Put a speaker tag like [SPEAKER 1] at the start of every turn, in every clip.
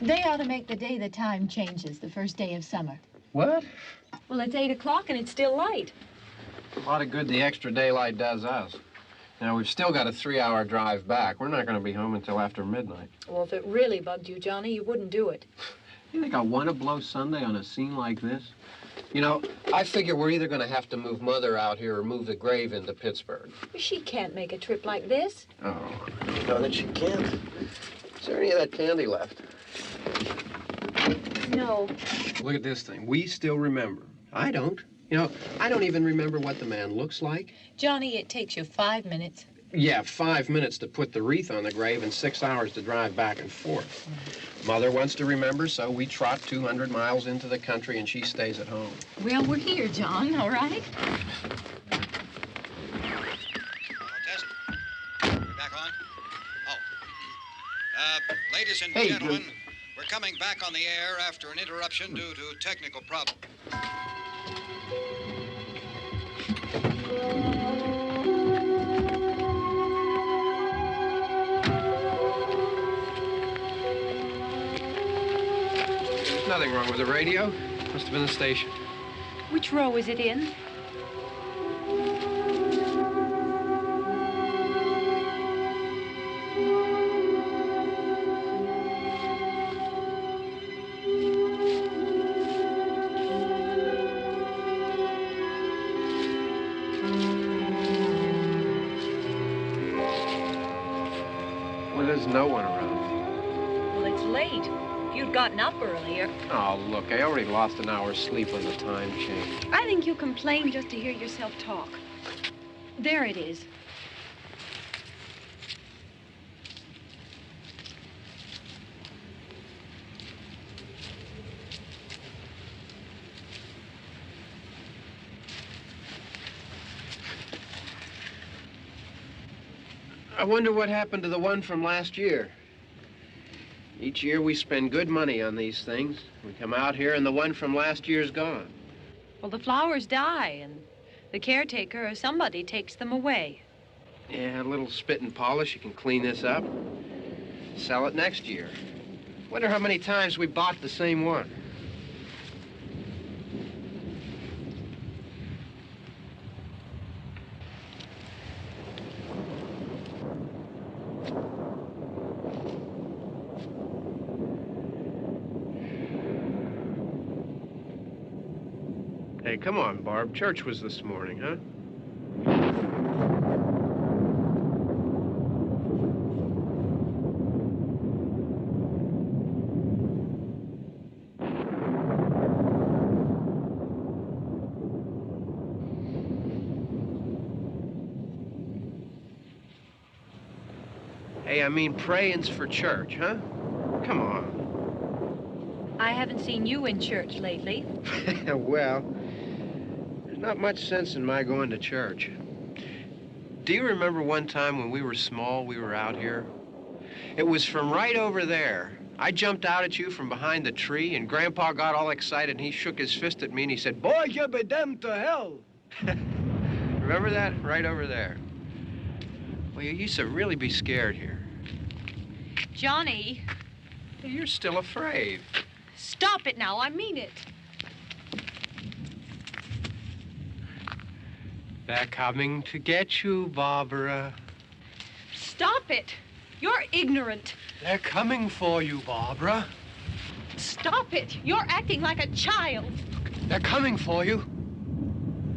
[SPEAKER 1] They ought to make the day the time changes, the first day of summer.
[SPEAKER 2] What?
[SPEAKER 3] Well, it's 8 o'clock and it's still light.
[SPEAKER 2] A lot of good the extra daylight does us. Now, we've still got a 3-hour drive back. We're not going to be home until after midnight.
[SPEAKER 3] Well, if it really bugged you, Johnny, you wouldn't do it.
[SPEAKER 2] You think I want to blow Sunday on a scene like this? You know, I figure we're either going to have to move Mother out here or move the grave into Pittsburgh.
[SPEAKER 3] She can't make a trip like this.
[SPEAKER 2] Oh, you know that she can't. Is there any of that candy left?
[SPEAKER 3] No.
[SPEAKER 2] Look at this thing. We still remember. I don't. You know, I don't even remember what the man looks like.
[SPEAKER 1] Johnny, it takes you 5 minutes.
[SPEAKER 2] Yeah, 5 minutes to put the wreath on the grave and 6 hours to drive back and forth. Mother wants to remember, so we trot 200 miles into the country and she stays at home.
[SPEAKER 1] Well, we're here, John, all right?
[SPEAKER 4] Test. We're back on? Oh. Ladies and gentlemen, we're coming back on the air after an interruption due to technical problem.
[SPEAKER 2] There's nothing wrong with the radio. Must have been the station.
[SPEAKER 3] Which row is it in?
[SPEAKER 2] Well, there's no one around.
[SPEAKER 3] Well, it's late. If you'd gotten up earlier.
[SPEAKER 2] Oh, look, I already lost an hour's sleep when the time changed.
[SPEAKER 3] I think you complain just to hear yourself talk. There it is.
[SPEAKER 2] I wonder what happened to the one from last year. Each year we spend good money on these things. We come out here and the one from last year's gone.
[SPEAKER 3] Well, the flowers die, and the caretaker or somebody takes them away.
[SPEAKER 2] Yeah, a little spit and polish. You can clean this up. Sell it next year. Wonder how many times we bought the same one. Hey, come on, Barb. Church was this morning, huh? Hey, I mean, praying's for church, huh? Come on.
[SPEAKER 3] I haven't seen you in church lately.
[SPEAKER 2] Well, there's not much sense in my going to church. Do you remember one time when we were small, we were out here? It was from right over there. I jumped out at you from behind the tree, and Grandpa got all excited, and he shook his fist at me, and he said, "Boy, you be damned to hell." Remember that? Right over there. Well, you used to really be scared here.
[SPEAKER 3] Johnny.
[SPEAKER 2] You're still afraid.
[SPEAKER 3] Stop it now. I mean it.
[SPEAKER 2] They're coming to get you, Barbara.
[SPEAKER 3] Stop it. You're ignorant.
[SPEAKER 2] They're coming for you, Barbara.
[SPEAKER 3] Stop it. You're acting like a child.
[SPEAKER 2] They're coming for you.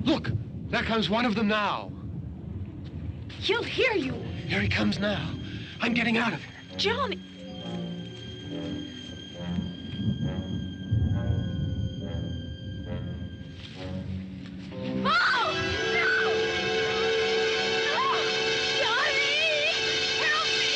[SPEAKER 2] Look, there comes one of them now.
[SPEAKER 3] He'll hear you.
[SPEAKER 2] Here he comes now. I'm getting out of here.
[SPEAKER 3] Johnny. Oh! No! No! Johnny! Help me!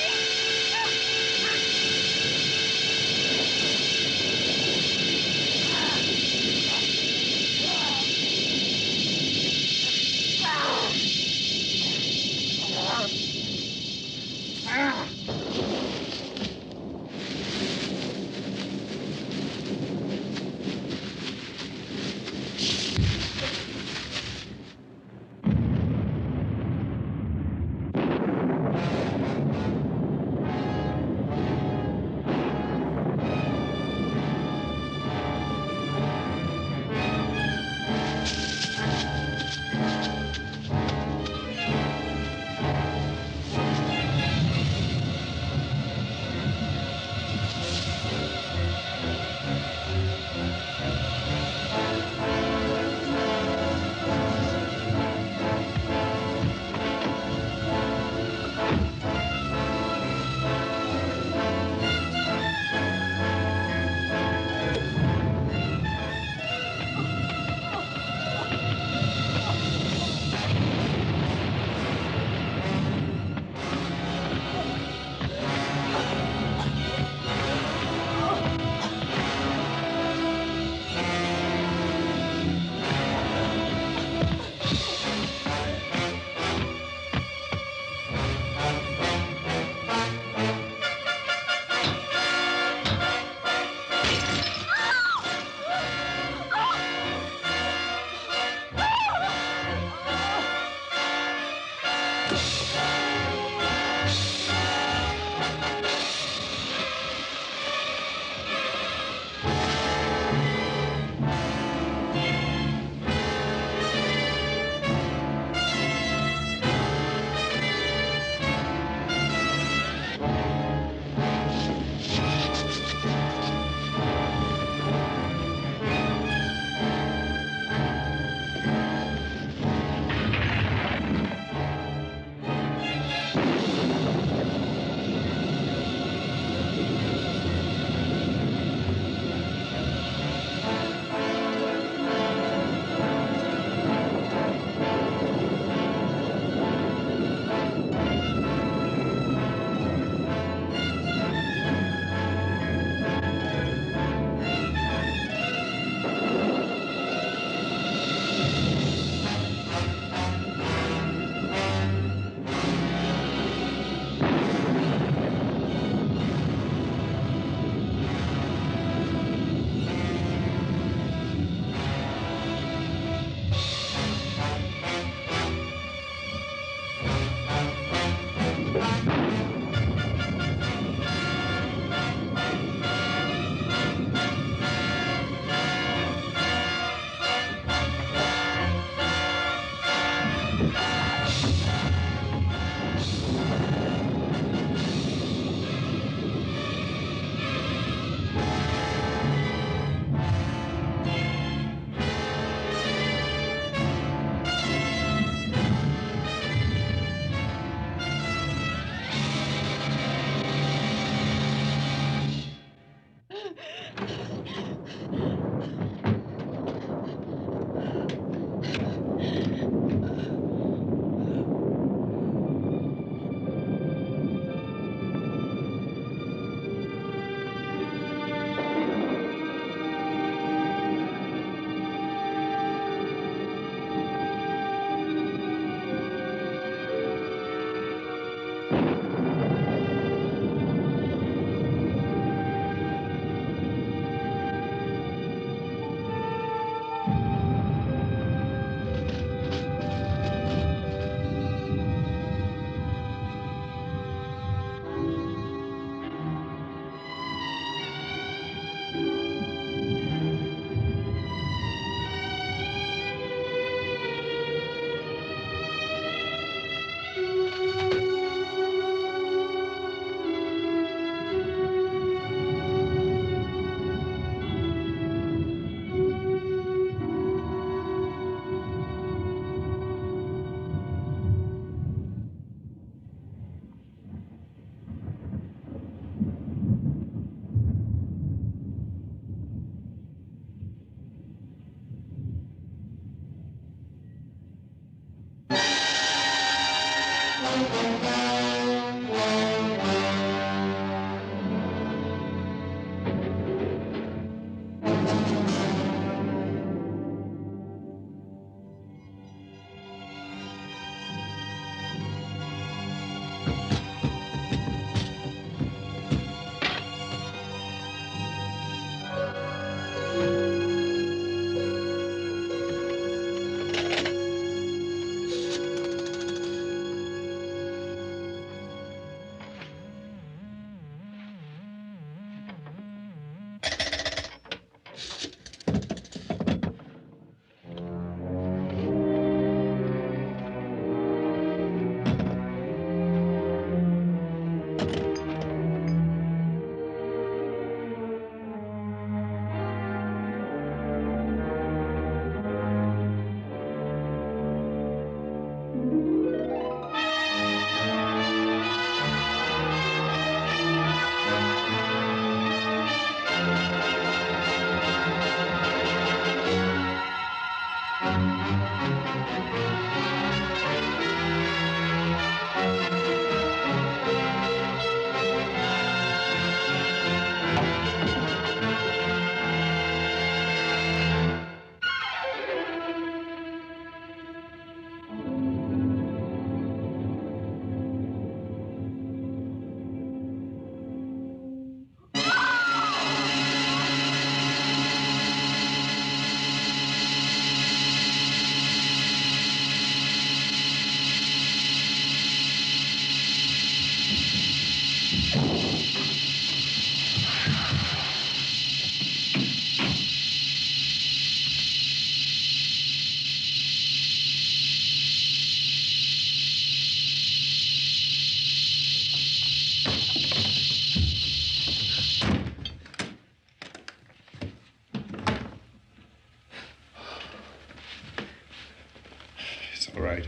[SPEAKER 5] All right.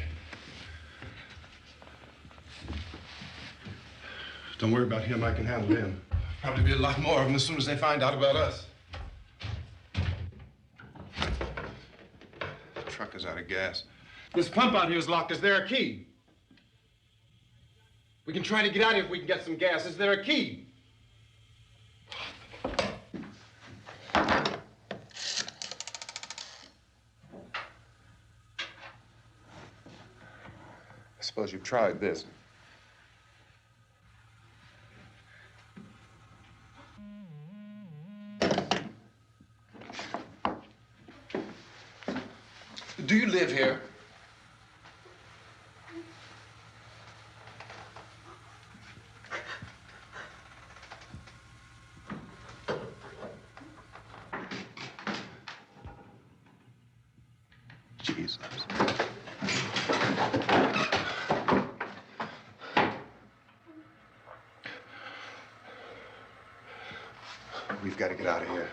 [SPEAKER 5] Don't worry about him. I can handle him. Probably be a lot more of them as soon as they find out about us. The truck is out of gas. This pump out here is locked. Is there a key? We can try to get out here if we can get some gas. Is there a key? I suppose you've tried this. Do you live here? Jesus. We've got to get out of here.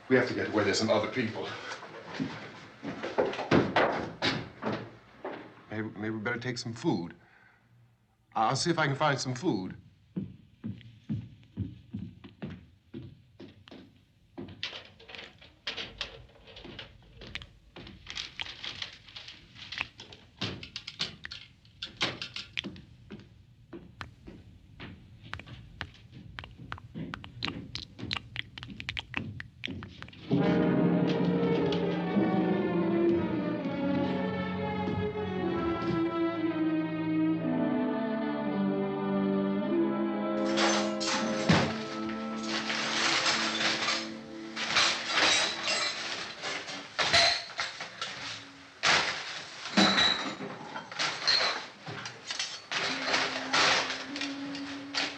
[SPEAKER 5] We have to get where there's some other people. Maybe we better take some food. I'll see if I can find some food.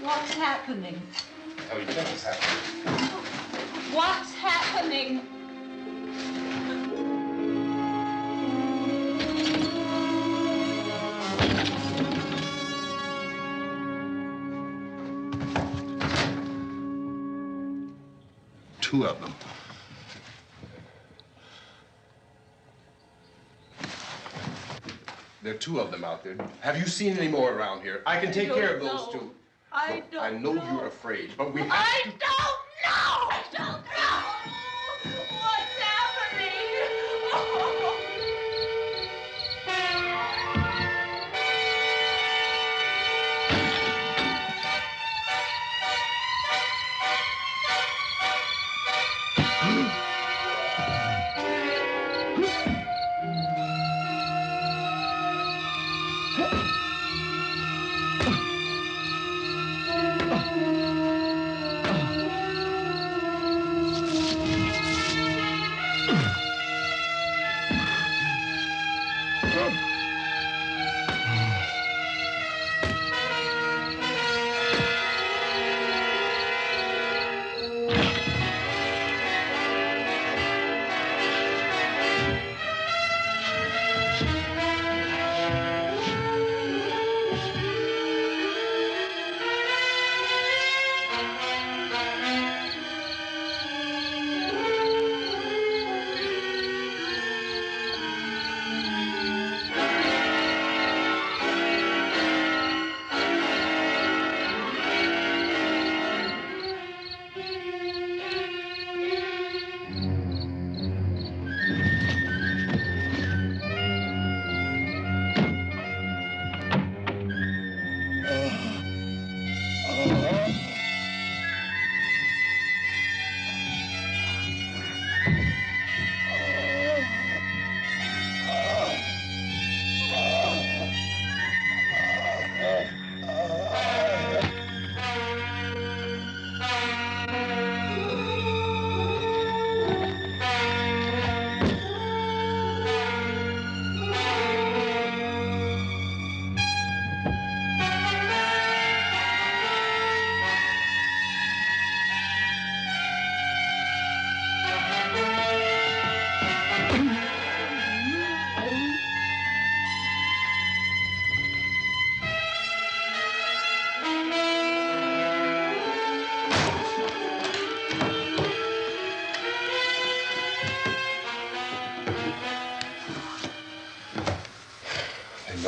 [SPEAKER 6] What's happening?
[SPEAKER 5] How do you think it's happening?
[SPEAKER 6] What's happening?
[SPEAKER 5] Two of them. There are two of them out there. Have you seen any more around here? I can take care of those two.
[SPEAKER 6] I don't
[SPEAKER 5] I know you're afraid, but we have
[SPEAKER 6] I
[SPEAKER 5] to...
[SPEAKER 6] don't know! I don't know! What's happening?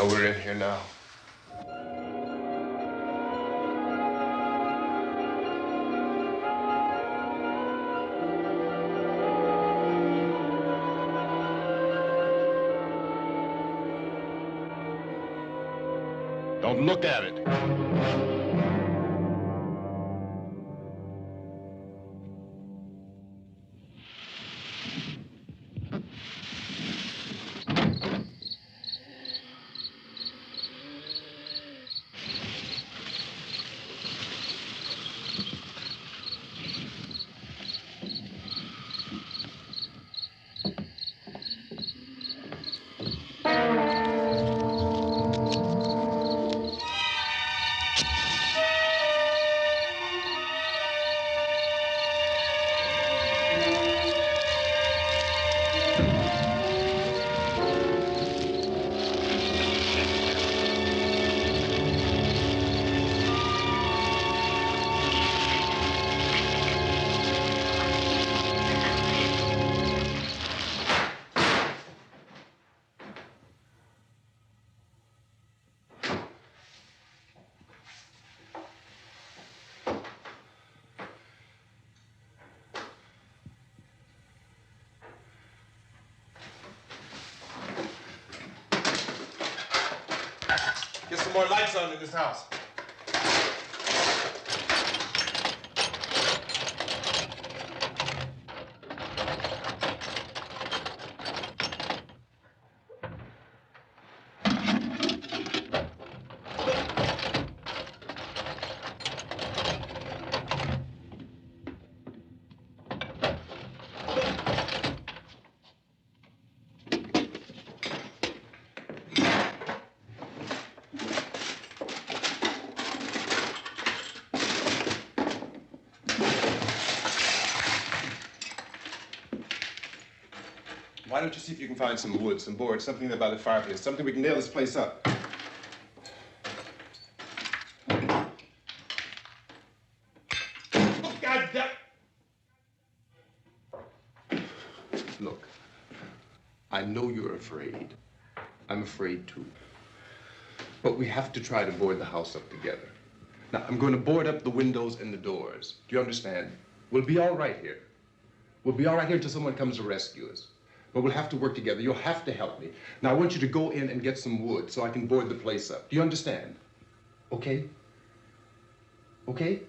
[SPEAKER 5] know we're in here now. Don't look at it. Get some more lights on in this house. Why don't you see if you can find some wood, some board, something there by the fireplace, something we can nail this place up. God damn! Look, I know you're afraid. I'm afraid too. But we have to try to board the house up together. Now, I'm going to board up the windows and the doors. Do you understand? We'll be all right here. We'll be all right here until someone comes to rescue us. But we'll have to work together. You'll have to help me. Now, I want you to go in and get some wood so I can board the place up. Do you understand? Okay? Okay?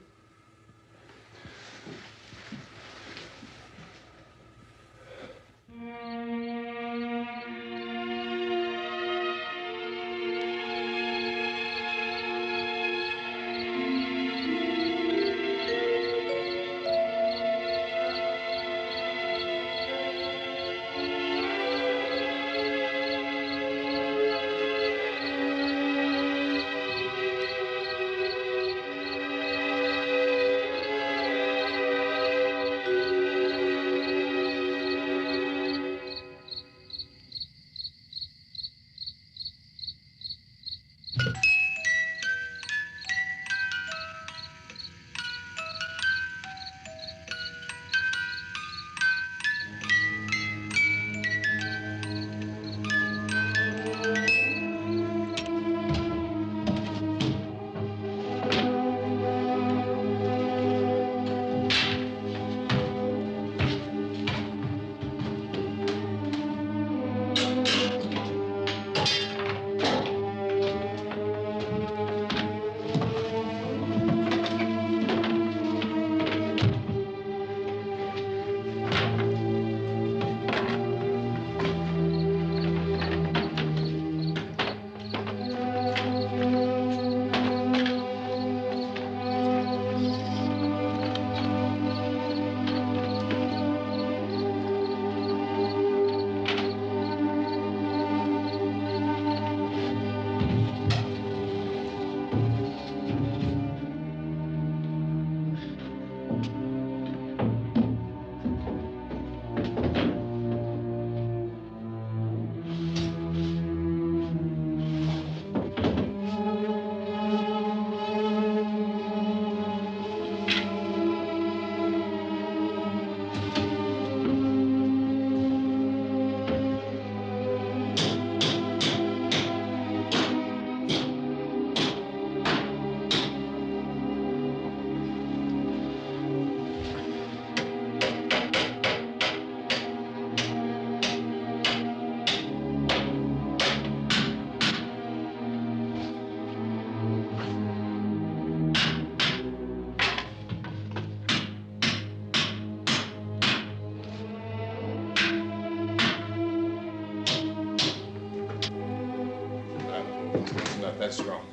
[SPEAKER 5] That's wrong.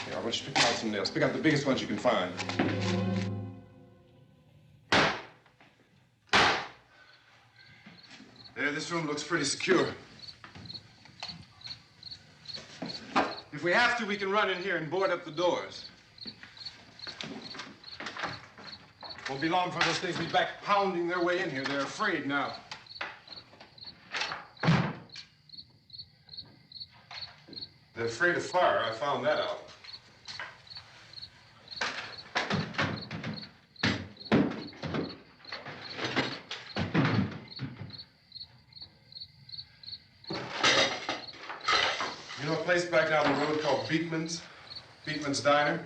[SPEAKER 5] Here, I want you to pick out some nails. Pick out the biggest ones you can find. There, this room looks pretty secure. If we have to, we can run in here and board up the doors. Won't be long for those things to be back pounding their way in here. They're afraid now. They're afraid of fire. I found that out. You know a place back down the road called Beekman's? Beekman's Diner?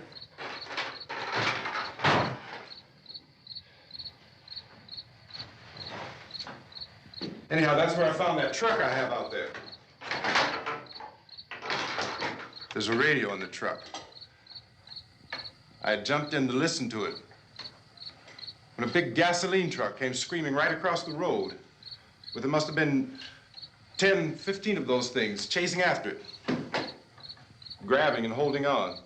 [SPEAKER 5] Anyhow, that's where I found that truck I have out there. There's a radio in the truck. I jumped in to listen to it when a big gasoline truck came screaming right across the road. Well, there must have been 10, 15 of those things chasing after it, grabbing and holding on.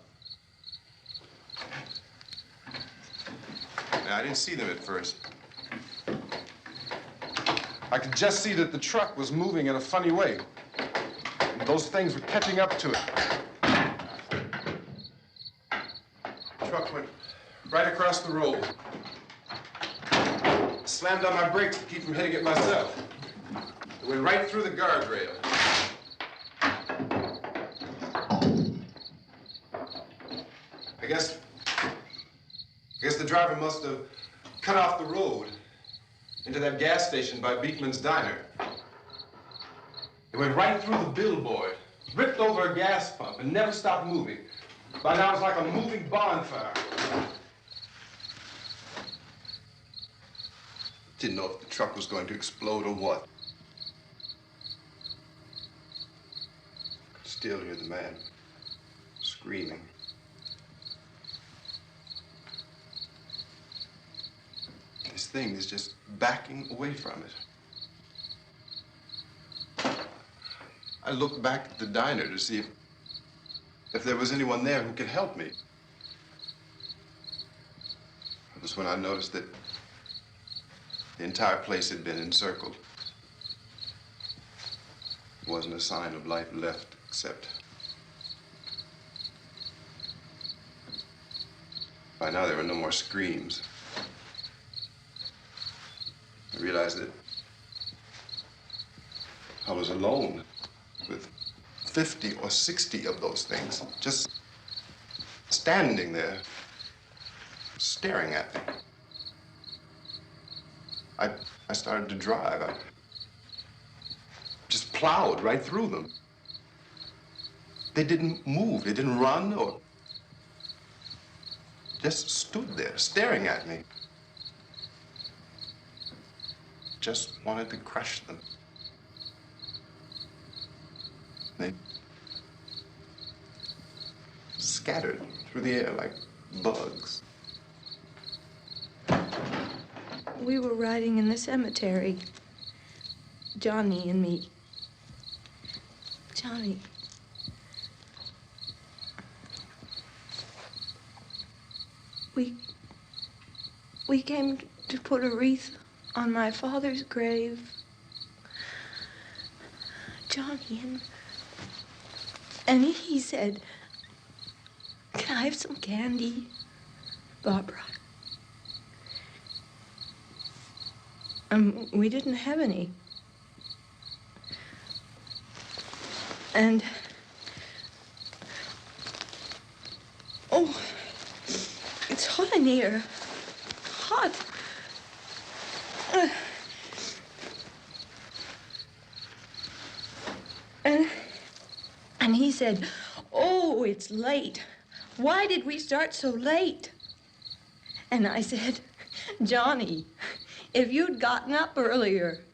[SPEAKER 5] Now, I didn't see them at first. I could just see that the truck was moving in a funny way. And those things were catching up to it. The truck went right across the road. Slammed on my brakes to keep from hitting it myself. It went right through the guardrail. I guess the driver must have cut off the road into that gas station by Beekman's Diner. It went right through the billboard, ripped over a gas pump, and never stopped moving. By now, it's like a moving bonfire. Didn't know if the truck was going to explode or what. Could still hear the man screaming. This thing is just backing away from it. I looked back at the diner to see if there was anyone there who could help me. It was when I noticed that the entire place had been encircled. There wasn't a sign of life left except by now there were no more screams. I realized that I was alone with 50 or 60 of those things, just standing there, staring at me. I started to drive. I just plowed right through them. They didn't move, they didn't run or just stood there, staring at me. Just wanted to crush them. They scattered through the air like bugs.
[SPEAKER 7] We were riding in the cemetery, Johnny and me. Johnny. We came to put a wreath on my father's grave. Johnny, and he said, "Can I have some candy, Barbara?" We didn't have any. And, oh, it's hot in here. Hot. And he said, "Oh, it's late. Why did we start so late?" And I said, "Johnny, if you'd gotten up earlier,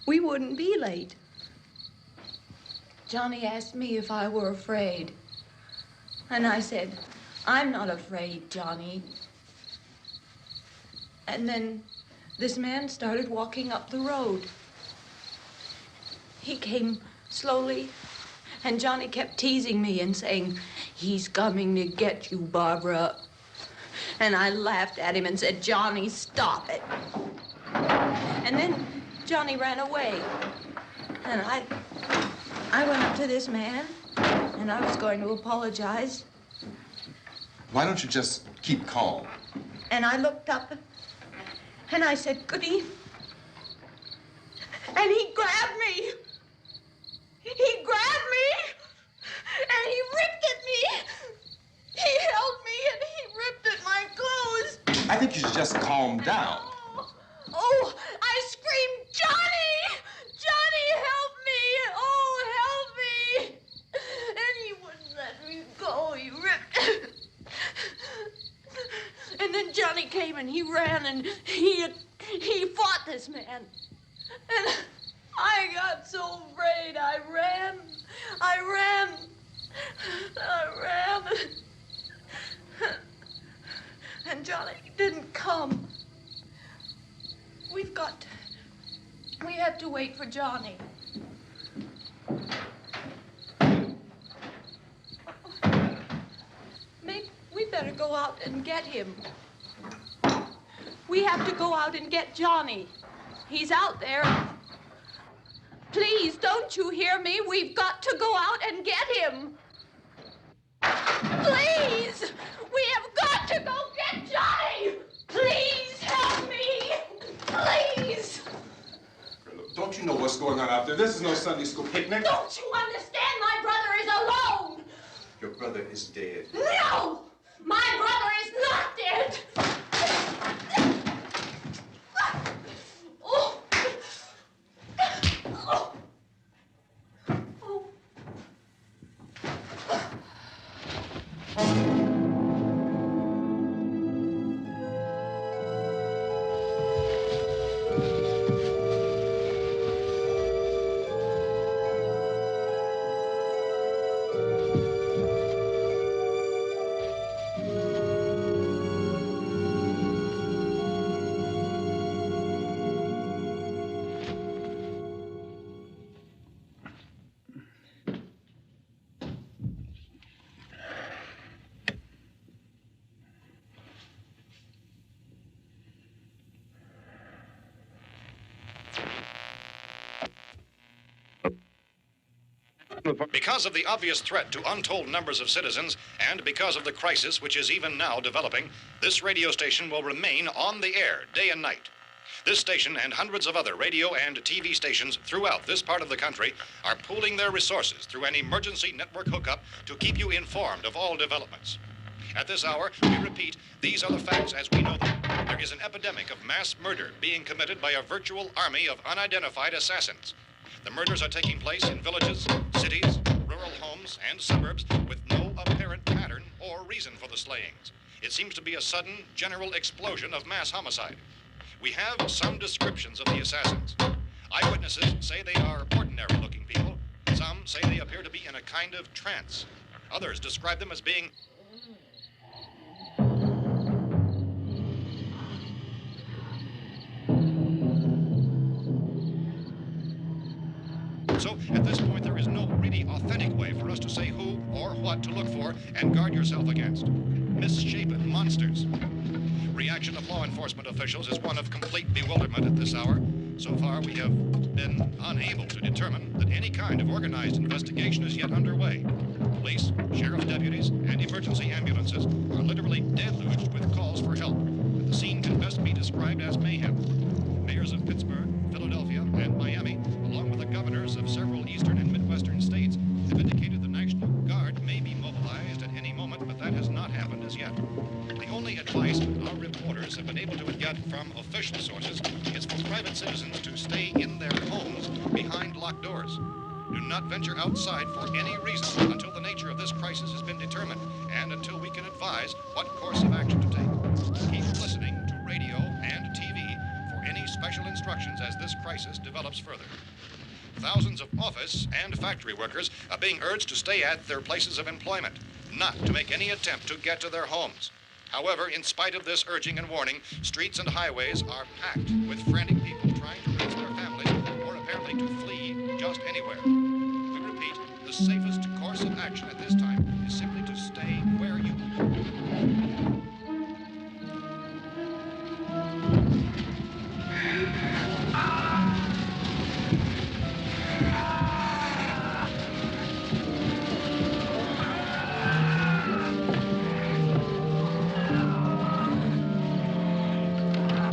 [SPEAKER 7] we wouldn't be late." Johnny asked me if I were afraid. And I said, "I'm not afraid, Johnny." And then this man started walking up the road. He came slowly And Johnny kept teasing me and saying, "He's coming to get you, Barbara." And I laughed at him and said, "Johnny, stop it." And then Johnny ran away. And I went up to this man, and I was going to apologize.
[SPEAKER 5] Why don't you just keep calm?
[SPEAKER 7] And I looked up, and I said, "Good evening." And he grabbed me. He grabbed me, and he ripped at me. He held me, and he ripped at my clothes.
[SPEAKER 5] I think you should just calm down.
[SPEAKER 7] Oh, I screamed, "Johnny! Johnny, help me! Oh, help me!" And he wouldn't let me go. He ripped. And then Johnny came and he ran and he fought this man. And I got so afraid. I ran. And Johnny didn't come. We have to wait for Johnny. Maybe we better go out and get him. We have to go out and get Johnny. He's out there. Please, don't you hear me? We've got to go out and get him. Please! We have got to go get Johnny! Please help me! Please!
[SPEAKER 5] Don't you know what's going on out there? This is no Sunday school picnic.
[SPEAKER 7] Don't you understand? My brother is alone!
[SPEAKER 5] Your brother is dead.
[SPEAKER 7] No! My brother is not dead! Oh. Oh. Oh.
[SPEAKER 4] Because of the obvious threat to untold numbers of citizens, and because of the crisis which is even now developing, this radio station will remain on the air day and night. This station and hundreds of other radio and TV stations throughout this part of the country are pooling their resources through an emergency network hookup to keep you informed of all developments. At this hour, we repeat, these are the facts as we know them. There is an epidemic of mass murder being committed by a virtual army of unidentified assassins. The murders are taking place in villages, cities, rural homes, and suburbs with no apparent pattern or reason for the slayings. It seems to be a sudden, general explosion of mass homicide. We have some descriptions of the assassins. Eyewitnesses say they are ordinary-looking people. Some say they appear to be in a kind of trance. Others describe them as being So, at this point, there is no really authentic way for us to say who or what to look for and guard yourself against. Misshapen monsters. Reaction of law enforcement officials is one of complete bewilderment at this hour. So far, we have been unable to determine that any kind of organized investigation is yet underway. Police, sheriff deputies, and emergency ambulances are literally deluged with calls for help. The scene can best be described as mayhem. Mayors of Pittsburgh, Philadelphia, and Miami, along with the governors of several eastern and midwestern states, have indicated the National Guard may be mobilized at any moment, but that has not happened as yet. The only advice our reporters have been able to get from official sources is for private citizens to stay in their homes behind locked doors. Do not venture outside for any reason until the nature of this crisis has been determined and until we can advise what course of action to take. Keep listening to radio and TV for any special instructions as this crisis develops further. Thousands of office and factory workers are being urged to stay at their places of employment, not to make any attempt to get to their homes. However, in spite of this urging and warning, streets and highways are packed with frantic people trying to reach their families or apparently to flee just anywhere. We repeat, the safest course of action at this time is simply to stay where you are.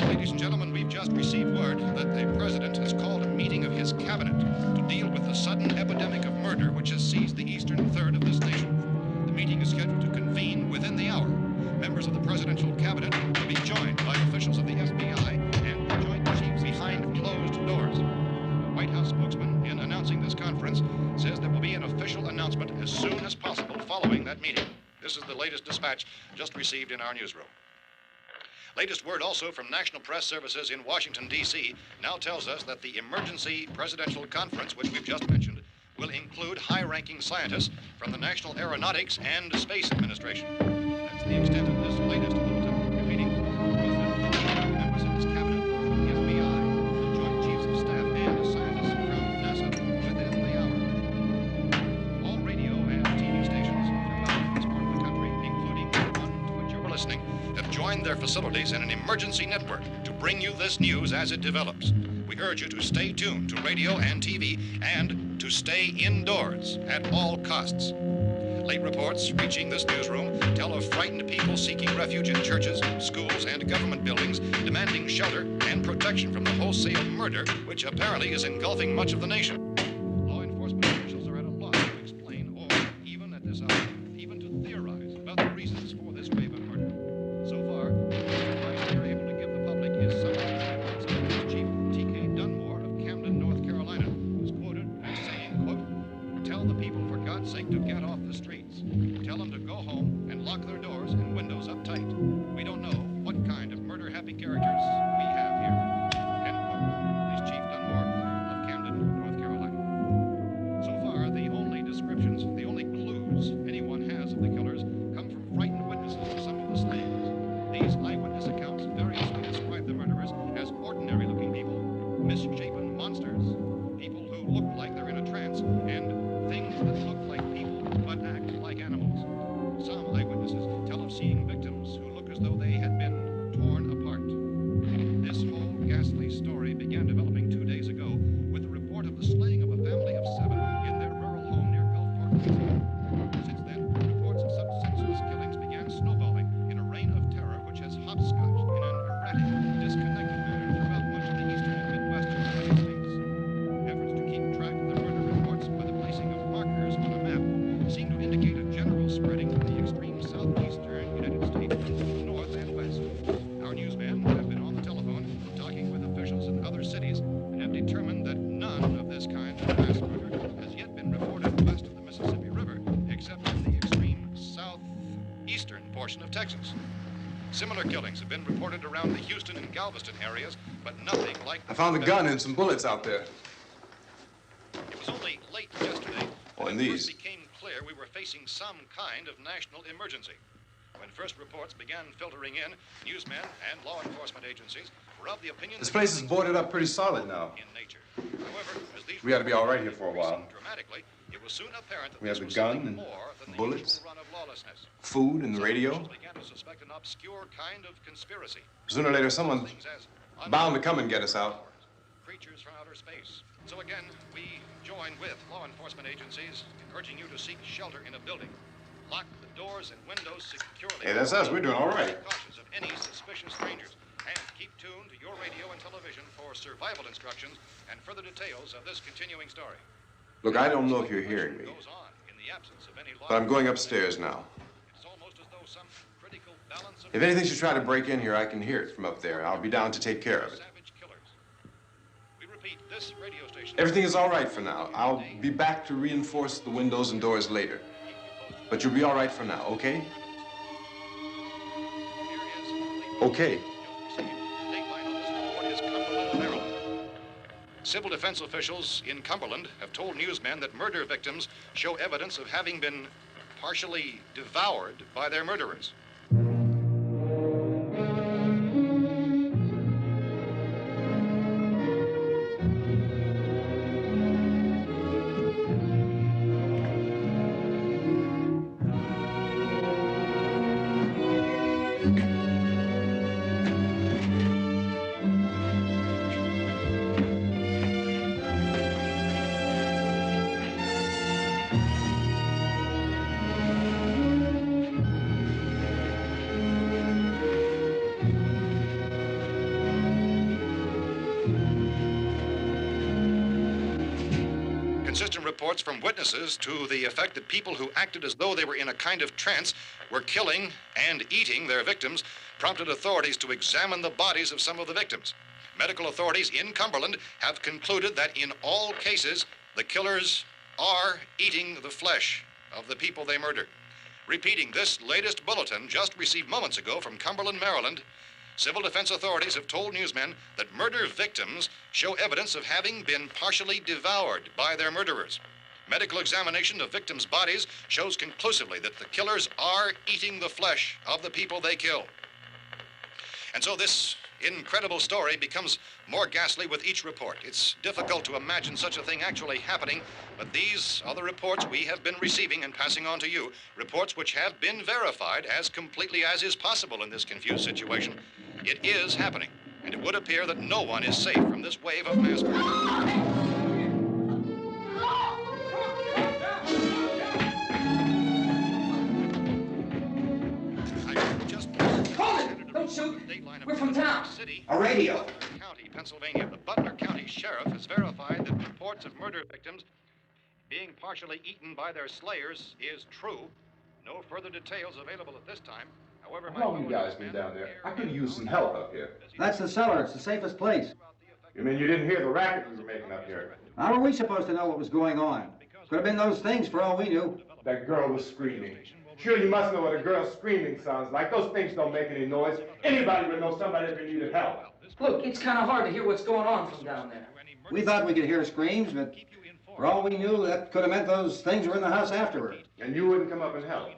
[SPEAKER 4] Ladies and gentlemen, we've just received word that the President has called a meeting of his cabinet to deal with the sudden epidemic of murder which has seized the eastern third of this nation. The meeting is scheduled to convene within the hour. Members of the presidential cabinet will be joined by officials of the FBI and the Joint Chiefs behind closed doors. The White House spokesman, in announcing this conference, says there will be an official announcement as soon as possible following that meeting. This is the latest dispatch just received in our newsroom. Latest word also from National Press Services in Washington, D.C. now tells us that the emergency presidential conference, which we've just mentioned, will include high-ranking scientists from the National Aeronautics and Space Administration. That's the extent of this latest bulletin. Meeting members of his cabinet, the FBI, the Joint Chiefs of Staff, and scientists from NASA within the hour. All radio and TV stations throughout this part of the country, including the one to which you're listening, have joined their facilities in an emergency network to bring you this news as it develops. We urge you to stay tuned to radio and TV and to stay indoors at all costs. Late reports reaching this newsroom tell of frightened people seeking refuge in churches, schools, and government buildings, demanding shelter and protection from the wholesale murder which apparently is engulfing much of the nation. Law enforcement officials are at a loss to explain or, even at this hour, even to theorize about the reasons for this wave of murder. So far, the advice we are able to give the public is some of the efforts of Police Chief T.K. Dunmore of Camden, North Carolina, who's quoted as saying, quote, "Tell the people, for God's sake, to get off the streets. Tell them to go home and lock their doors and windows up tight. We don't know what kind of murder-happy characters we have here." End quote. Police Chief Dunmore of Camden, North Carolina. So far, the only descriptions, the only clues anyone has of the killers come from frightened witnesses of some of the slayings. These eyewitness accounts variously describe the murderers as ordinary-looking people, misshapen monsters, people who look like they're in a trance, and things that look like people but act like animals. Some eyewitnesses tell of seeing victims who look as though they had been torn apart. This whole ghastly story began developing 2 days ago with the report of the slaying of a family of 7 in their rural home near Gulfport, Louisiana. Since then, reports of such senseless killings began snowballing in a reign of terror which has hopscotched in an erratic, disconnected manner throughout much of the eastern and midwestern United States. Efforts to keep track of the murder reports by the placing of markers on a map seem to indicate a general spreading from the extreme southeastern United States to the north and west. Our newsmen have been on the telephone talking with officials in other cities and have determined that none of this kind of mass murder has yet been reported west of the Mississippi River, except in the extreme southeastern portion of Texas. Similar killings have been reported around the Houston and Galveston areas, but nothing like...
[SPEAKER 5] I found a gun and some bullets out there.
[SPEAKER 4] It was only late yesterday
[SPEAKER 5] Oh, and
[SPEAKER 4] that it
[SPEAKER 5] these.
[SPEAKER 4] first became clear we were facing some kind of national emergency. When first reports began filtering in, newsmen and law enforcement agencies were of the opinion
[SPEAKER 5] This
[SPEAKER 4] that
[SPEAKER 5] place is
[SPEAKER 4] things
[SPEAKER 5] boarded up pretty solid now.
[SPEAKER 4] in nature. However, as these
[SPEAKER 5] We ought to be all right
[SPEAKER 4] reports
[SPEAKER 5] here for a
[SPEAKER 4] increased
[SPEAKER 5] while.
[SPEAKER 4] dramatically, it was soon apparent that
[SPEAKER 5] We
[SPEAKER 4] this
[SPEAKER 5] have the
[SPEAKER 4] was
[SPEAKER 5] gun
[SPEAKER 4] something
[SPEAKER 5] and
[SPEAKER 4] more than the
[SPEAKER 5] bullets,
[SPEAKER 4] usual run of lawlessness.
[SPEAKER 5] food and the
[SPEAKER 4] Some
[SPEAKER 5] radio.
[SPEAKER 4] officials began to suspect an obscure kind of conspiracy.
[SPEAKER 5] Sooner or later, someone's
[SPEAKER 4] Things as
[SPEAKER 5] bound to come and get us out.
[SPEAKER 4] creatures from outer space. So again, we join with law enforcement agencies urging you to seek shelter in a building. Lock the doors and windows securely.
[SPEAKER 5] Hey, that's us. We're doing all right.
[SPEAKER 4] Be cautious of any suspicious strangers. And keep tuned to your radio and television for survival instructions and further details of this continuing story.
[SPEAKER 5] Look, I don't know if you're hearing me,
[SPEAKER 4] Goes on in the absence of any law
[SPEAKER 5] but I'm going upstairs now.
[SPEAKER 4] It's almost as though some critical balance of
[SPEAKER 5] If anything should try to break in here, I can hear it from up there. I'll be down to take care of it.
[SPEAKER 4] savage killers. We repeat, this radio station...
[SPEAKER 5] Everything is all right for now. I'll be back to reinforce the windows and doors later. But you'll be all right for now, okay? Okay.
[SPEAKER 4] Civil defense officials in Cumberland have told newsmen that murder victims show evidence of having been partially devoured by their murderers. Consistent reports from witnesses to the effect that people who acted as though they were in a kind of trance were killing and eating their victims prompted authorities to examine the bodies of some of the victims. Medical authorities in Cumberland have concluded that in all cases, the killers are eating the flesh of the people they murdered. Repeating this latest bulletin just received moments ago from Cumberland, Maryland, civil defense authorities have told newsmen that murder victims show evidence of having been partially devoured by their murderers. Medical examination of victims' bodies shows conclusively that the killers are eating the flesh of the people they kill. And so this incredible story becomes more ghastly with each report. It's difficult to imagine such a thing actually happening, but these are the reports we have been receiving and passing on to you, reports which have been verified as completely as is possible in this confused situation. It is happening, and it would appear that no one is safe from this wave of mass murder.
[SPEAKER 8] Don't shoot. We're from town.
[SPEAKER 4] A
[SPEAKER 8] radio.
[SPEAKER 4] County, Pennsylvania. The Butler County Sheriff has verified that reports of murder victims being partially eaten by their slayers is true. No further details available at this time. However,
[SPEAKER 5] how long you guys been down there? I could use some help up here.
[SPEAKER 9] That's the cellar. It's the safest place.
[SPEAKER 5] You mean you didn't hear the racket we were making up here?
[SPEAKER 9] How were we supposed to know what was going on? Could have been those things for all we knew.
[SPEAKER 5] That girl was screaming. Sure, you must know what a girl screaming sounds like. Those things don't make any noise. Anybody would know somebody if needed help.
[SPEAKER 8] Look, it's kind of hard to hear what's going on from down there.
[SPEAKER 9] We thought we could hear screams, but for all we knew, that could have meant those things were in the house afterward.
[SPEAKER 5] And you wouldn't come up and help?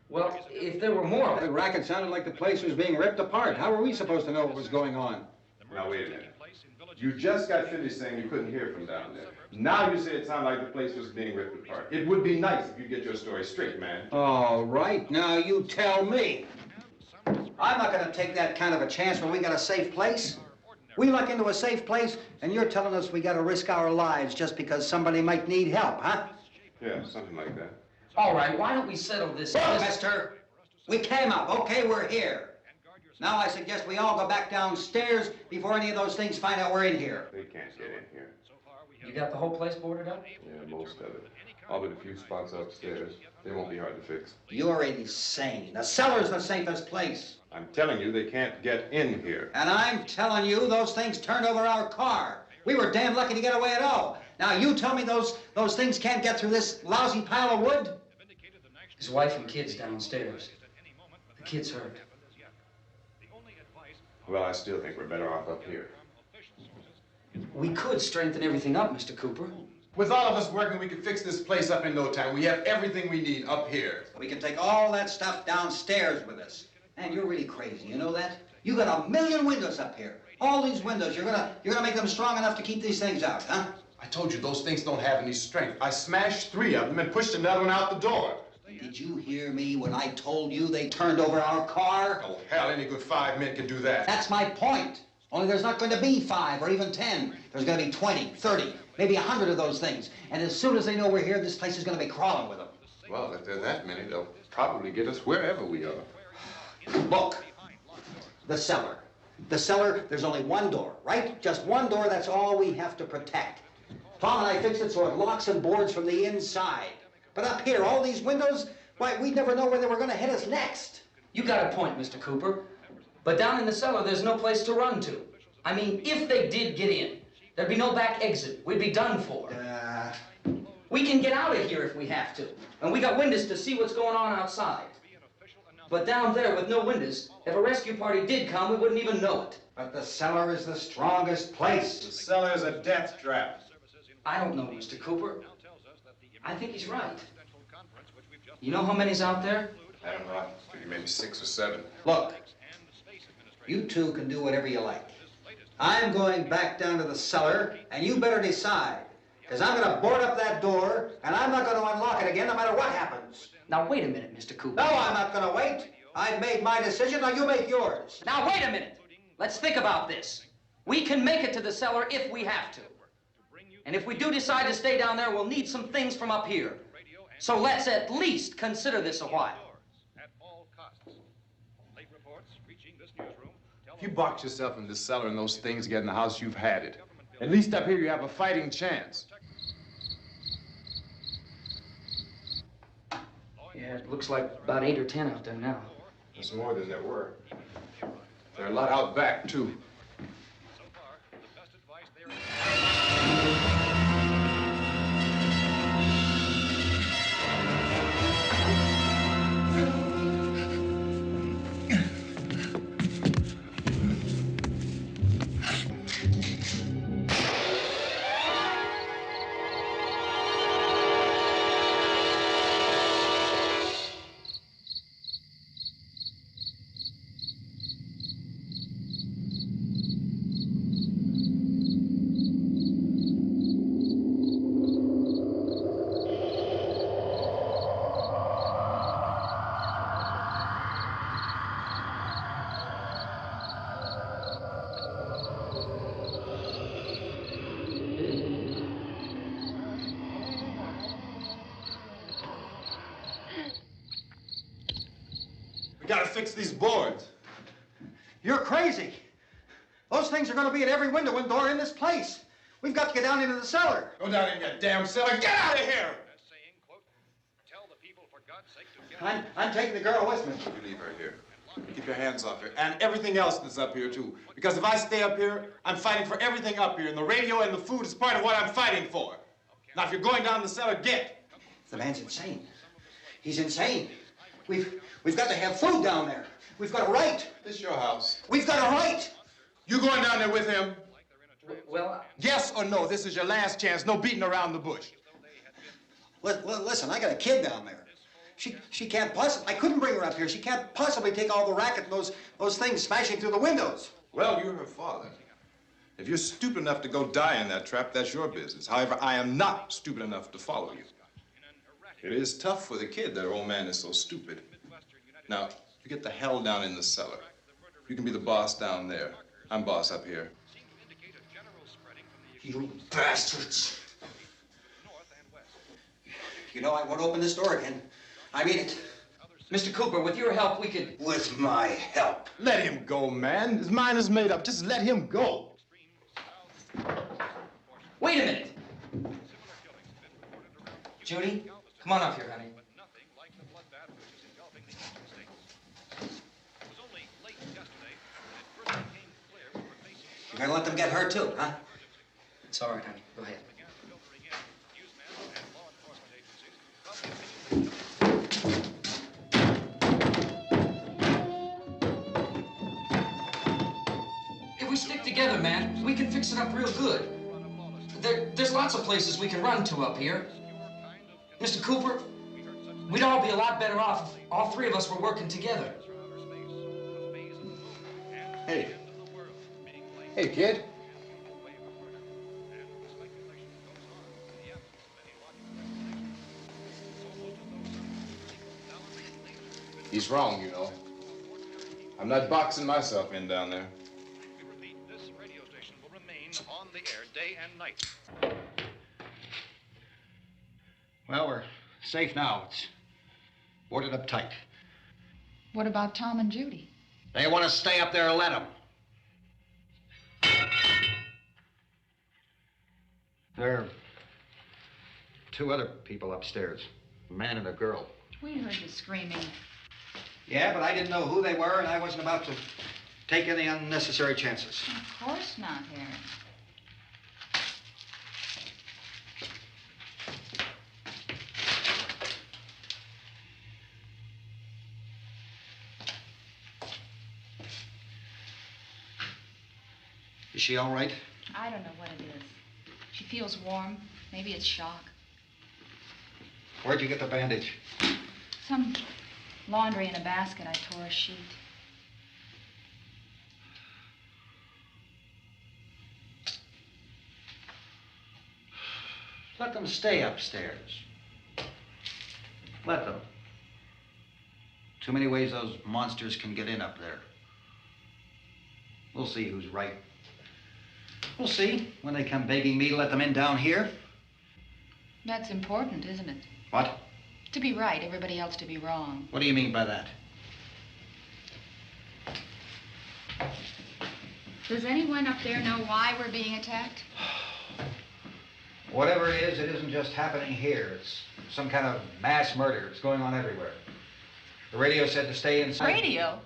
[SPEAKER 8] Well, if there were more...
[SPEAKER 9] The racket sounded like the place was being ripped apart. How were we supposed to know what was going on?
[SPEAKER 5] Now, wait a minute. You just got finished saying you couldn't hear from down there. Now you say it sounded like the place was being ripped apart. It would be nice if you get your story straight, man.
[SPEAKER 9] All right, now you tell me. I'm not going to take that kind of a chance when we got a safe place. We luck into a safe place, and you're telling us we got to risk our lives just because somebody might need help, huh?
[SPEAKER 5] Yeah, something like that.
[SPEAKER 8] All right, why don't we settle this?
[SPEAKER 9] Mister, we came up. Okay, we're here. Now I suggest we all go back downstairs before any of those things find out we're in here.
[SPEAKER 5] They can't get in here.
[SPEAKER 8] You got the whole place boarded up?
[SPEAKER 5] Yeah, most of it. All but a few spots upstairs. They won't be hard to fix.
[SPEAKER 9] You're insane. The cellar's the safest place.
[SPEAKER 5] I'm telling you, they can't get in here.
[SPEAKER 9] And I'm telling you, those things turned over our car. We were damn lucky to get away at all. Now you tell me those things can't get through this lousy pile of wood?
[SPEAKER 8] His wife and kids downstairs. The kid's hurt.
[SPEAKER 5] Well, I still think we're better off up here.
[SPEAKER 8] We could strengthen everything up, Mr. Cooper.
[SPEAKER 5] With all of us working, we could fix this place up in no time. We have everything we need up here.
[SPEAKER 9] We can take all that stuff downstairs with us. Man, you're really crazy, you know that? You got 1,000,000 windows up here. All these windows, you're gonna make them strong enough to keep these things out, huh?
[SPEAKER 5] I told you those things don't have any strength. I smashed 3 of them and pushed another one out the door.
[SPEAKER 9] Did you hear me when I told you they turned over our car?
[SPEAKER 5] Oh, hell, any good 5 men can do that.
[SPEAKER 9] That's my point. Only there's not going to be 5 or even 10. There's going to be 20, 30, maybe 100 of those things. And as soon as they know we're here, this place is going to be crawling with them.
[SPEAKER 5] Well, if there are that many, they'll probably get us wherever we are.
[SPEAKER 9] Look, the cellar. The cellar, there's only one door, right? Just one door, that's all we have to protect. Tom and I fixed it so it locks and boards from the inside. But up here, all these windows, why, we'd never know where they were going to hit us next.
[SPEAKER 8] You got a point, Mr. Cooper. But down in the cellar, there's no place to run to. I mean, if they did get in, there'd be no back exit. We'd be done for. We can get out of here if we have to. And we got windows to see what's going on outside. But down there with no windows, if a rescue party did come, we wouldn't even know it.
[SPEAKER 9] But the cellar is the strongest place.
[SPEAKER 5] The cellar's a death trap.
[SPEAKER 8] I don't know, Mr. Cooper. I think he's right. You know how many's out there?
[SPEAKER 5] I don't know. I figure maybe 6 or 7.
[SPEAKER 9] Look, you two can do whatever you like. I'm going back down to the cellar, and you better decide. Because I'm going to board up that door, and I'm not going to unlock it again no matter what happens.
[SPEAKER 8] Now, wait a minute, Mr. Cooper.
[SPEAKER 9] No, I'm not going to wait. I've made my decision, now you make yours.
[SPEAKER 8] Now, wait a minute. Let's think about this. We can make it to the cellar if we have to. And if we do decide to stay down there, we'll need some things from up here. So let's at least consider this a while.
[SPEAKER 10] If you box yourself in the cellar and those things get in the house, you've had it. At least up here you have a fighting chance.
[SPEAKER 8] Yeah, it looks like about 8 or 10 out there now.
[SPEAKER 10] There's more than there were. There are a lot out back, too. We gotta fix these boards.
[SPEAKER 9] You're crazy. Those things are going to be at every window and door in this place. We've got to get down into the cellar.
[SPEAKER 10] Go down in your damn cellar. Get out of here!
[SPEAKER 9] I'm taking the girl with me.
[SPEAKER 10] You leave her here. Keep your hands off her. And everything else that's up here, too. Because if I stay up here, I'm fighting for everything up here. And the radio and the food is part of what I'm fighting for. Now, if you're going down the cellar, get.
[SPEAKER 9] The man's insane. He's insane. We've got to have food down there. We've got a right.
[SPEAKER 10] This is your house.
[SPEAKER 9] We've got a right.
[SPEAKER 10] You going down there with him?
[SPEAKER 8] Well,
[SPEAKER 10] Yes or no? This is your last chance. No beating around the bush.
[SPEAKER 9] Listen, I got a kid down there. She can't possibly, I couldn't bring her up here. She can't possibly take all the racket and those things smashing through the windows.
[SPEAKER 10] Well, you're her father. If you're stupid enough to go die in that trap, that's your business. However, I am not stupid enough to follow you. It is tough for the kid that her old man is so stupid. Now, you get the hell down in the cellar. You can be the boss down there. I'm boss up here.
[SPEAKER 9] You bastards. You know, I won't open this door again. I mean it.
[SPEAKER 8] Mr. Cooper, with your help, we could...
[SPEAKER 9] With my help.
[SPEAKER 10] Let him go, man. His mind is made up. Just let him go.
[SPEAKER 8] Wait a minute. Judy, come on up here, honey.
[SPEAKER 9] You're gonna let them get hurt too, huh?
[SPEAKER 8] It's all right, honey. Go ahead. If we stick together, man, we can fix it up real good. There's lots of places we can run to up here. Mr. Cooper, we'd all be a lot better off if all three of us were working together.
[SPEAKER 10] Hey. Hey, kid. He's wrong, you know. I'm not boxing myself in down there.
[SPEAKER 4] We repeat, this radio station will remain on the air day and night.
[SPEAKER 9] Well, we're safe now. It's boarded up tight.
[SPEAKER 1] What about Tom and Judy?
[SPEAKER 9] They want to stay up there and let them. There are two other people upstairs, a man and a girl.
[SPEAKER 1] We heard you screaming.
[SPEAKER 9] Yeah, but I didn't know who they were, and I wasn't about to take any unnecessary chances.
[SPEAKER 1] Of course not, Harry.
[SPEAKER 9] Is she all right?
[SPEAKER 1] I don't know what it is. She feels warm. Maybe it's shock.
[SPEAKER 9] Where'd you get the bandage?
[SPEAKER 1] Some laundry in a basket. I tore a sheet.
[SPEAKER 9] Let them stay upstairs. Let them. Too many ways those monsters can get in up there. We'll see who's right. We'll see when they come begging me to let them in down here.
[SPEAKER 11] That's important, isn't it?
[SPEAKER 9] What?
[SPEAKER 11] To be right, everybody else to be wrong.
[SPEAKER 9] What do you mean by that?
[SPEAKER 11] Does anyone up there know why we're being attacked?
[SPEAKER 9] Whatever it isn't just happening here. It's some kind of mass murder. It's going on everywhere. The radio said to stay inside.
[SPEAKER 11] Radio?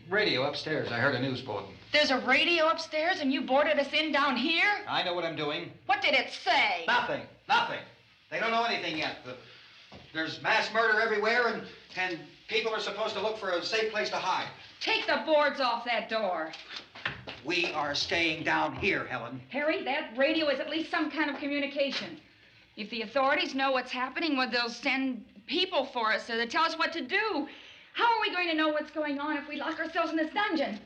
[SPEAKER 9] Radio upstairs. I heard a news bulletin.
[SPEAKER 11] There's a radio upstairs and you boarded us in down here?
[SPEAKER 9] I know what I'm doing.
[SPEAKER 11] What did it say?
[SPEAKER 9] Nothing. Nothing. They don't know anything yet. There's mass murder everywhere, and people are supposed to look for a safe place to hide.
[SPEAKER 11] Take the boards off that door.
[SPEAKER 9] We are staying down here, Helen.
[SPEAKER 11] Harry, that radio is at least some kind of communication. If the authorities know what's happening, well, they'll send people for us so they'll tell us what to do. How are we going to know what's going on if we lock ourselves in this dungeon?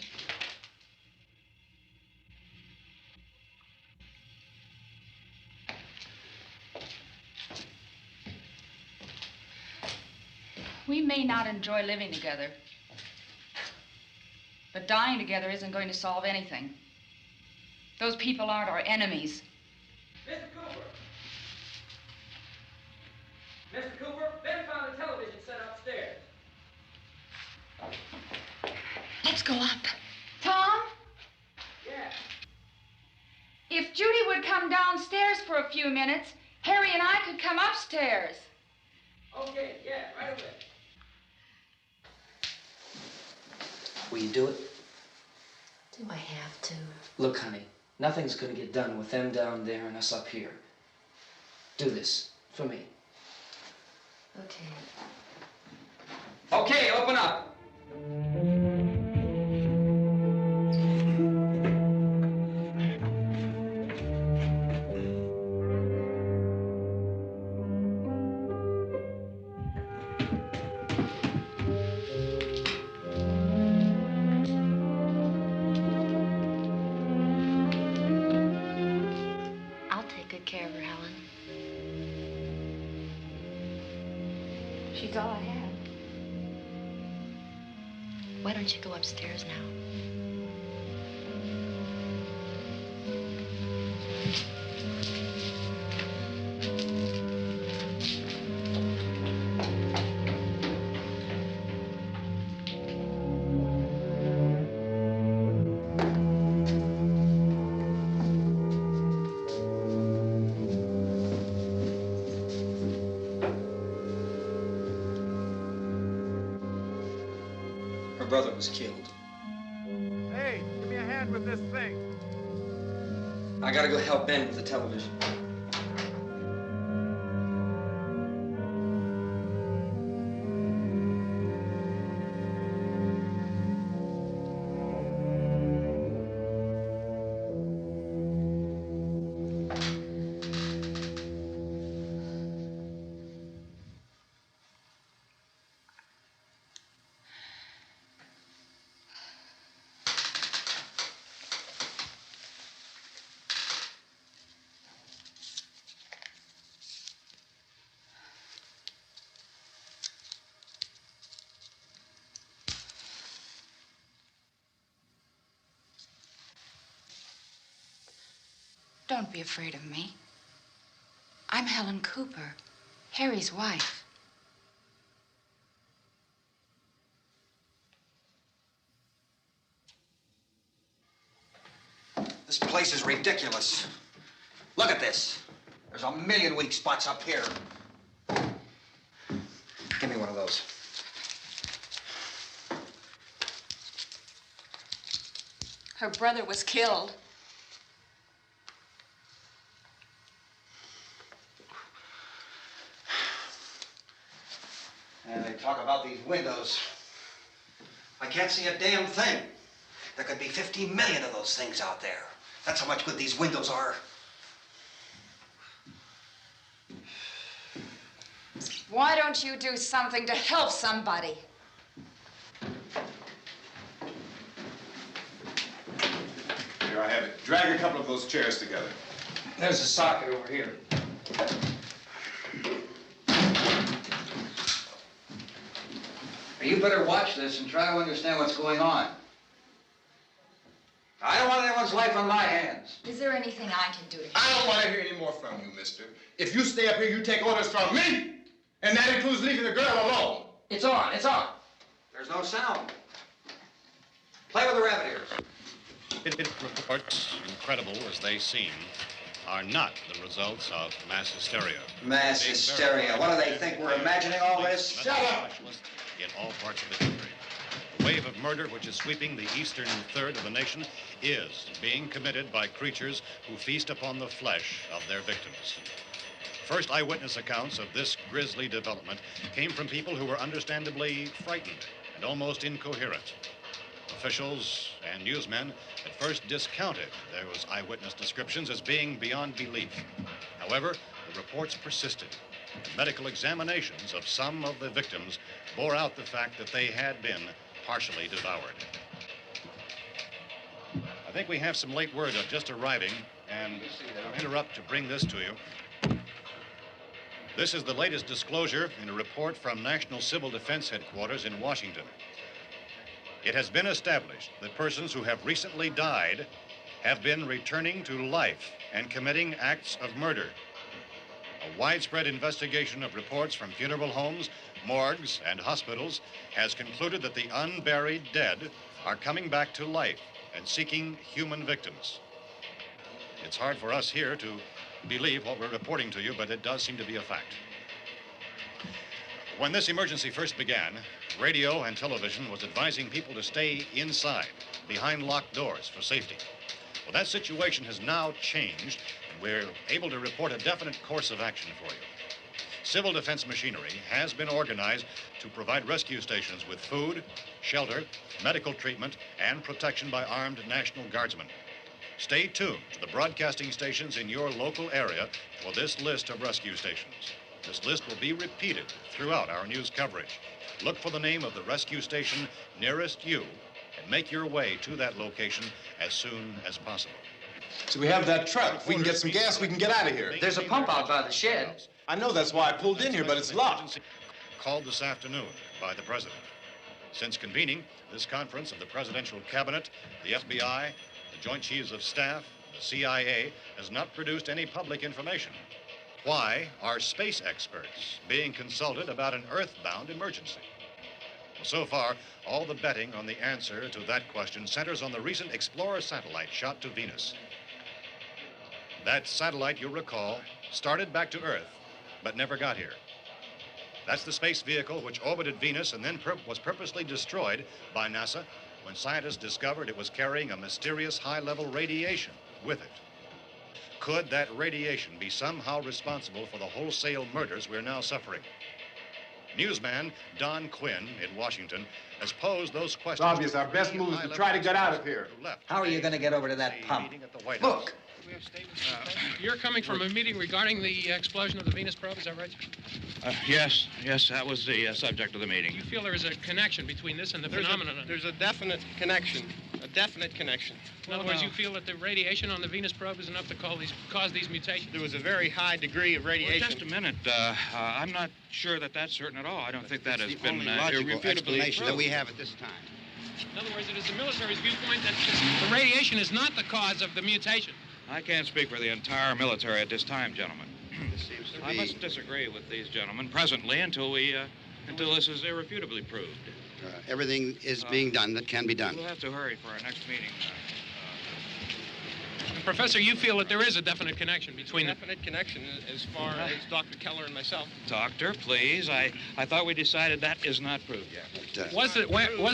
[SPEAKER 11] We may not enjoy living together, but dying together isn't going to solve anything. Those people aren't our enemies.
[SPEAKER 8] Mr. Cooper! Mr. Cooper, Ben found a television set upstairs.
[SPEAKER 11] Let's go up. Tom?
[SPEAKER 8] Yeah.
[SPEAKER 11] If Judy would come downstairs for a few minutes, Harry and I could come upstairs.
[SPEAKER 8] Okay, yeah, right away.
[SPEAKER 12] Will you do it?
[SPEAKER 13] Do I have to?
[SPEAKER 12] Look, honey, nothing's gonna get done with them down there and us up here. Do this for me.
[SPEAKER 13] Okay.
[SPEAKER 8] Okay, open up.
[SPEAKER 13] I'll take good care of her, Helen.
[SPEAKER 11] She's all I have.
[SPEAKER 13] Why don't you go upstairs now?
[SPEAKER 9] Her brother was killed.
[SPEAKER 14] Hey, give me a hand with this thing.
[SPEAKER 8] I gotta go help Ben with the television.
[SPEAKER 11] Don't be afraid of me. I'm Helen Cooper, Harry's wife.
[SPEAKER 9] This place is ridiculous. Look at this. There's a million weak spots up here. Give me one of those.
[SPEAKER 11] Her brother was killed.
[SPEAKER 9] And they talk about these windows. I can't see a damn thing. There could be 50 million of those things out there. That's how much good these windows are.
[SPEAKER 11] Why don't you do something to help somebody?
[SPEAKER 10] Here, I have it. Drag a couple of those chairs together.
[SPEAKER 8] There's a socket over here. You better watch this and try to understand what's going on. I don't want anyone's life on my hands.
[SPEAKER 6] Is there anything I can do to help?
[SPEAKER 10] I don't want to hear any more from you, mister. If you stay up here, you take orders from me. And that includes leaving the girl alone.
[SPEAKER 8] It's on, it's on.
[SPEAKER 9] There's no sound. Play with the rabbit ears.
[SPEAKER 4] Reports, incredible as they seem, are not the results of mass hysteria.
[SPEAKER 9] Mass hysteria. What do they think? We're imagining all this? Shut up!
[SPEAKER 4] In all parts of the country. The wave of murder which is sweeping the eastern third of the nation is being committed by creatures who feast upon the flesh of their victims. First eyewitness accounts of this grisly development came from people who were understandably frightened and almost incoherent. Officials and newsmen at first discounted those eyewitness descriptions as being beyond belief. However, the reports persisted. And medical examinations of some of the victims bore out the fact that they had been partially devoured. I think we have some late word just arriving, and I'll interrupt to bring this to you. This is the latest disclosure in a report from National Civil Defense Headquarters in Washington. It has been established that persons who have recently died have been returning to life and committing acts of murder. A widespread investigation of reports from funeral homes, morgues, and hospitals has concluded that the unburied dead are coming back to life and seeking human victims. It's hard for us here to believe what we're reporting to you, but it does seem to be a fact. When this emergency first began, radio and television was advising people to stay inside, behind locked doors for safety. Well, that situation has now changed, and we're able to report a definite course of action for you. Civil defense machinery has been organized to provide rescue stations with food, shelter, medical treatment, and protection by armed National Guardsmen. Stay tuned to the broadcasting stations in your local area for this list of rescue stations. This list will be repeated throughout our news coverage. Look for the name of the rescue station nearest you and make your way to that location as soon as possible.
[SPEAKER 10] So we have that truck. If we can get some gas, we can get out of here.
[SPEAKER 8] There's a pump out by the shed.
[SPEAKER 10] I know, that's why I pulled in here, but it's locked.
[SPEAKER 4] Called this afternoon by the president. Since convening this conference of the presidential cabinet, the FBI, the Joint Chiefs of Staff, the CIA has not produced any public information. Why are space experts being consulted about an earthbound emergency? Well, so far, all the betting on the answer to that question centers on the recent Explorer satellite shot to Venus. That satellite, you'll recall, started back to Earth, but never got here. That's the space vehicle which orbited Venus and then was purposely destroyed by NASA when scientists discovered it was carrying a mysterious high-level radiation with it. Could that radiation be somehow responsible for the wholesale murders we're now suffering? Newsman Don Quinn in Washington has posed those questions.
[SPEAKER 14] It's obvious our best move is to try to get out of here.
[SPEAKER 9] How are you going to get over to that pump?
[SPEAKER 8] Look!
[SPEAKER 15] You're coming from a meeting regarding the explosion of the Venus probe, is that right?
[SPEAKER 16] Yes, that was the subject of the meeting.
[SPEAKER 15] You feel there is a connection between this and the phenomenon?
[SPEAKER 17] There's a definite connection.
[SPEAKER 15] In other words, you feel that the radiation on the Venus probe is enough to cause these mutations?
[SPEAKER 17] There was a very high degree of radiation.
[SPEAKER 16] Well, just a minute. I'm not sure that that's certain at all. I don't think that has been
[SPEAKER 9] logical explanation that we have at this time.
[SPEAKER 15] In other words, it is the military's viewpoint that the radiation is not the cause of the mutation.
[SPEAKER 16] I can't speak for the entire military at this time, gentlemen. I must disagree with these gentlemen presently until this is irrefutably proved.
[SPEAKER 9] Everything is being done that can be done.
[SPEAKER 16] We'll have to hurry for our next meeting.
[SPEAKER 15] Professor, you feel that there is a definite connection between them?
[SPEAKER 17] Definite connection as far as Dr. Keller and myself.
[SPEAKER 16] Doctor, please. I thought we decided that is not proved yet.
[SPEAKER 15] Was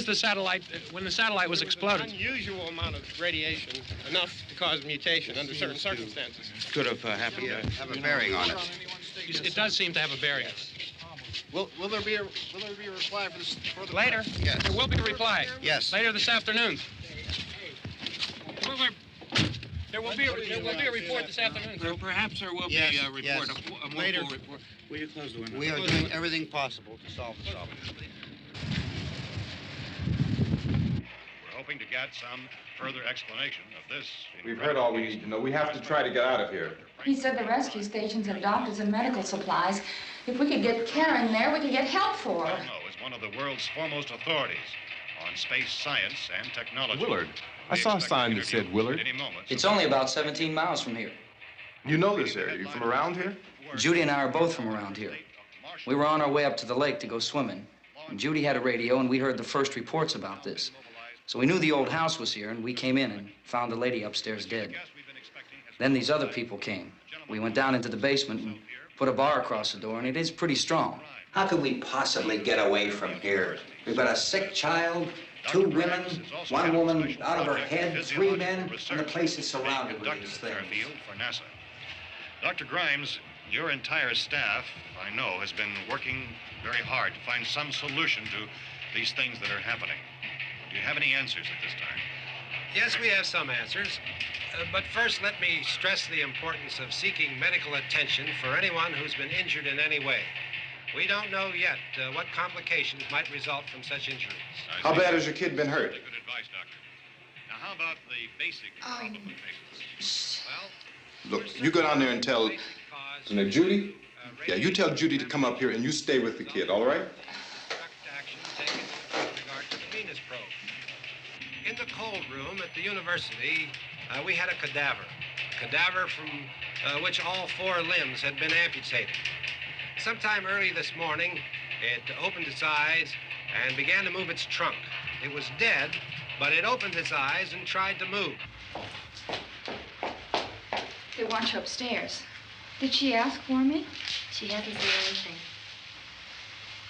[SPEAKER 15] the satellite, when the satellite was exploded?
[SPEAKER 17] An unusual amount of radiation, enough to cause mutation under certain circumstances.
[SPEAKER 16] Could have happened.
[SPEAKER 9] Have a bearing on it.
[SPEAKER 15] It does seem to have a bearing.
[SPEAKER 17] Will there be a reply for this further?
[SPEAKER 15] Later?
[SPEAKER 9] Yes.
[SPEAKER 15] There will be a reply.
[SPEAKER 9] Yes.
[SPEAKER 15] Later this afternoon. There will be a report this afternoon.
[SPEAKER 16] Perhaps there will be a report,
[SPEAKER 9] yes.
[SPEAKER 16] a more
[SPEAKER 9] Later.
[SPEAKER 16] full report. Will you close the window?
[SPEAKER 9] We are doing everything possible to solve the problem.
[SPEAKER 4] We're hoping to get some further explanation of this.
[SPEAKER 10] We've heard all we need to know. We have to try to get out of here.
[SPEAKER 11] He said the rescue stations have doctors and medical supplies. If we could get care in there, we could get help for her.
[SPEAKER 4] No, it's one of the world's foremost authorities on space science and technology.
[SPEAKER 5] Willard. I saw a sign that said Willard.
[SPEAKER 8] It's only about 17 miles from here.
[SPEAKER 5] You know this area. You from around here?
[SPEAKER 8] Judy and I are both from around here. We were on our way up to the lake to go swimming, and Judy had a radio, and we heard the first reports about this. So we knew the old house was here, and we came in and found the lady upstairs dead. Then these other people came. We went down into the basement and put a bar across the door, and it is pretty strong.
[SPEAKER 9] How could we possibly get away from here? We've got a sick child, 2 women, 1 woman out of her head, 3 men, and the place is surrounded with these things.
[SPEAKER 4] For NASA. Dr. Grimes, your entire staff, I know, has been working very hard to find some solution to these things that are happening. Do you have any answers at this time?
[SPEAKER 17] Yes, we have some answers. But first, let me stress the importance of seeking medical attention for anyone who's been injured in any way. We don't know yet what complications might result from such injuries.
[SPEAKER 10] How bad has your kid been hurt?
[SPEAKER 4] Good advice, Doctor. Now, how about the basic problem of patients? Well,
[SPEAKER 10] Look, you go down there and tell... Judy? Yeah, you tell Judy to come up here and you stay with the kid, all right?
[SPEAKER 17] Action taken with regard to the Venus probe. In the cold room at the university, we had a cadaver from which all 4 limbs had been amputated. Sometime early this morning, it opened its eyes and began to move its trunk. It was dead, but it opened its eyes and tried to move.
[SPEAKER 11] They want you upstairs. Did she ask for me?
[SPEAKER 13] She hasn't said anything.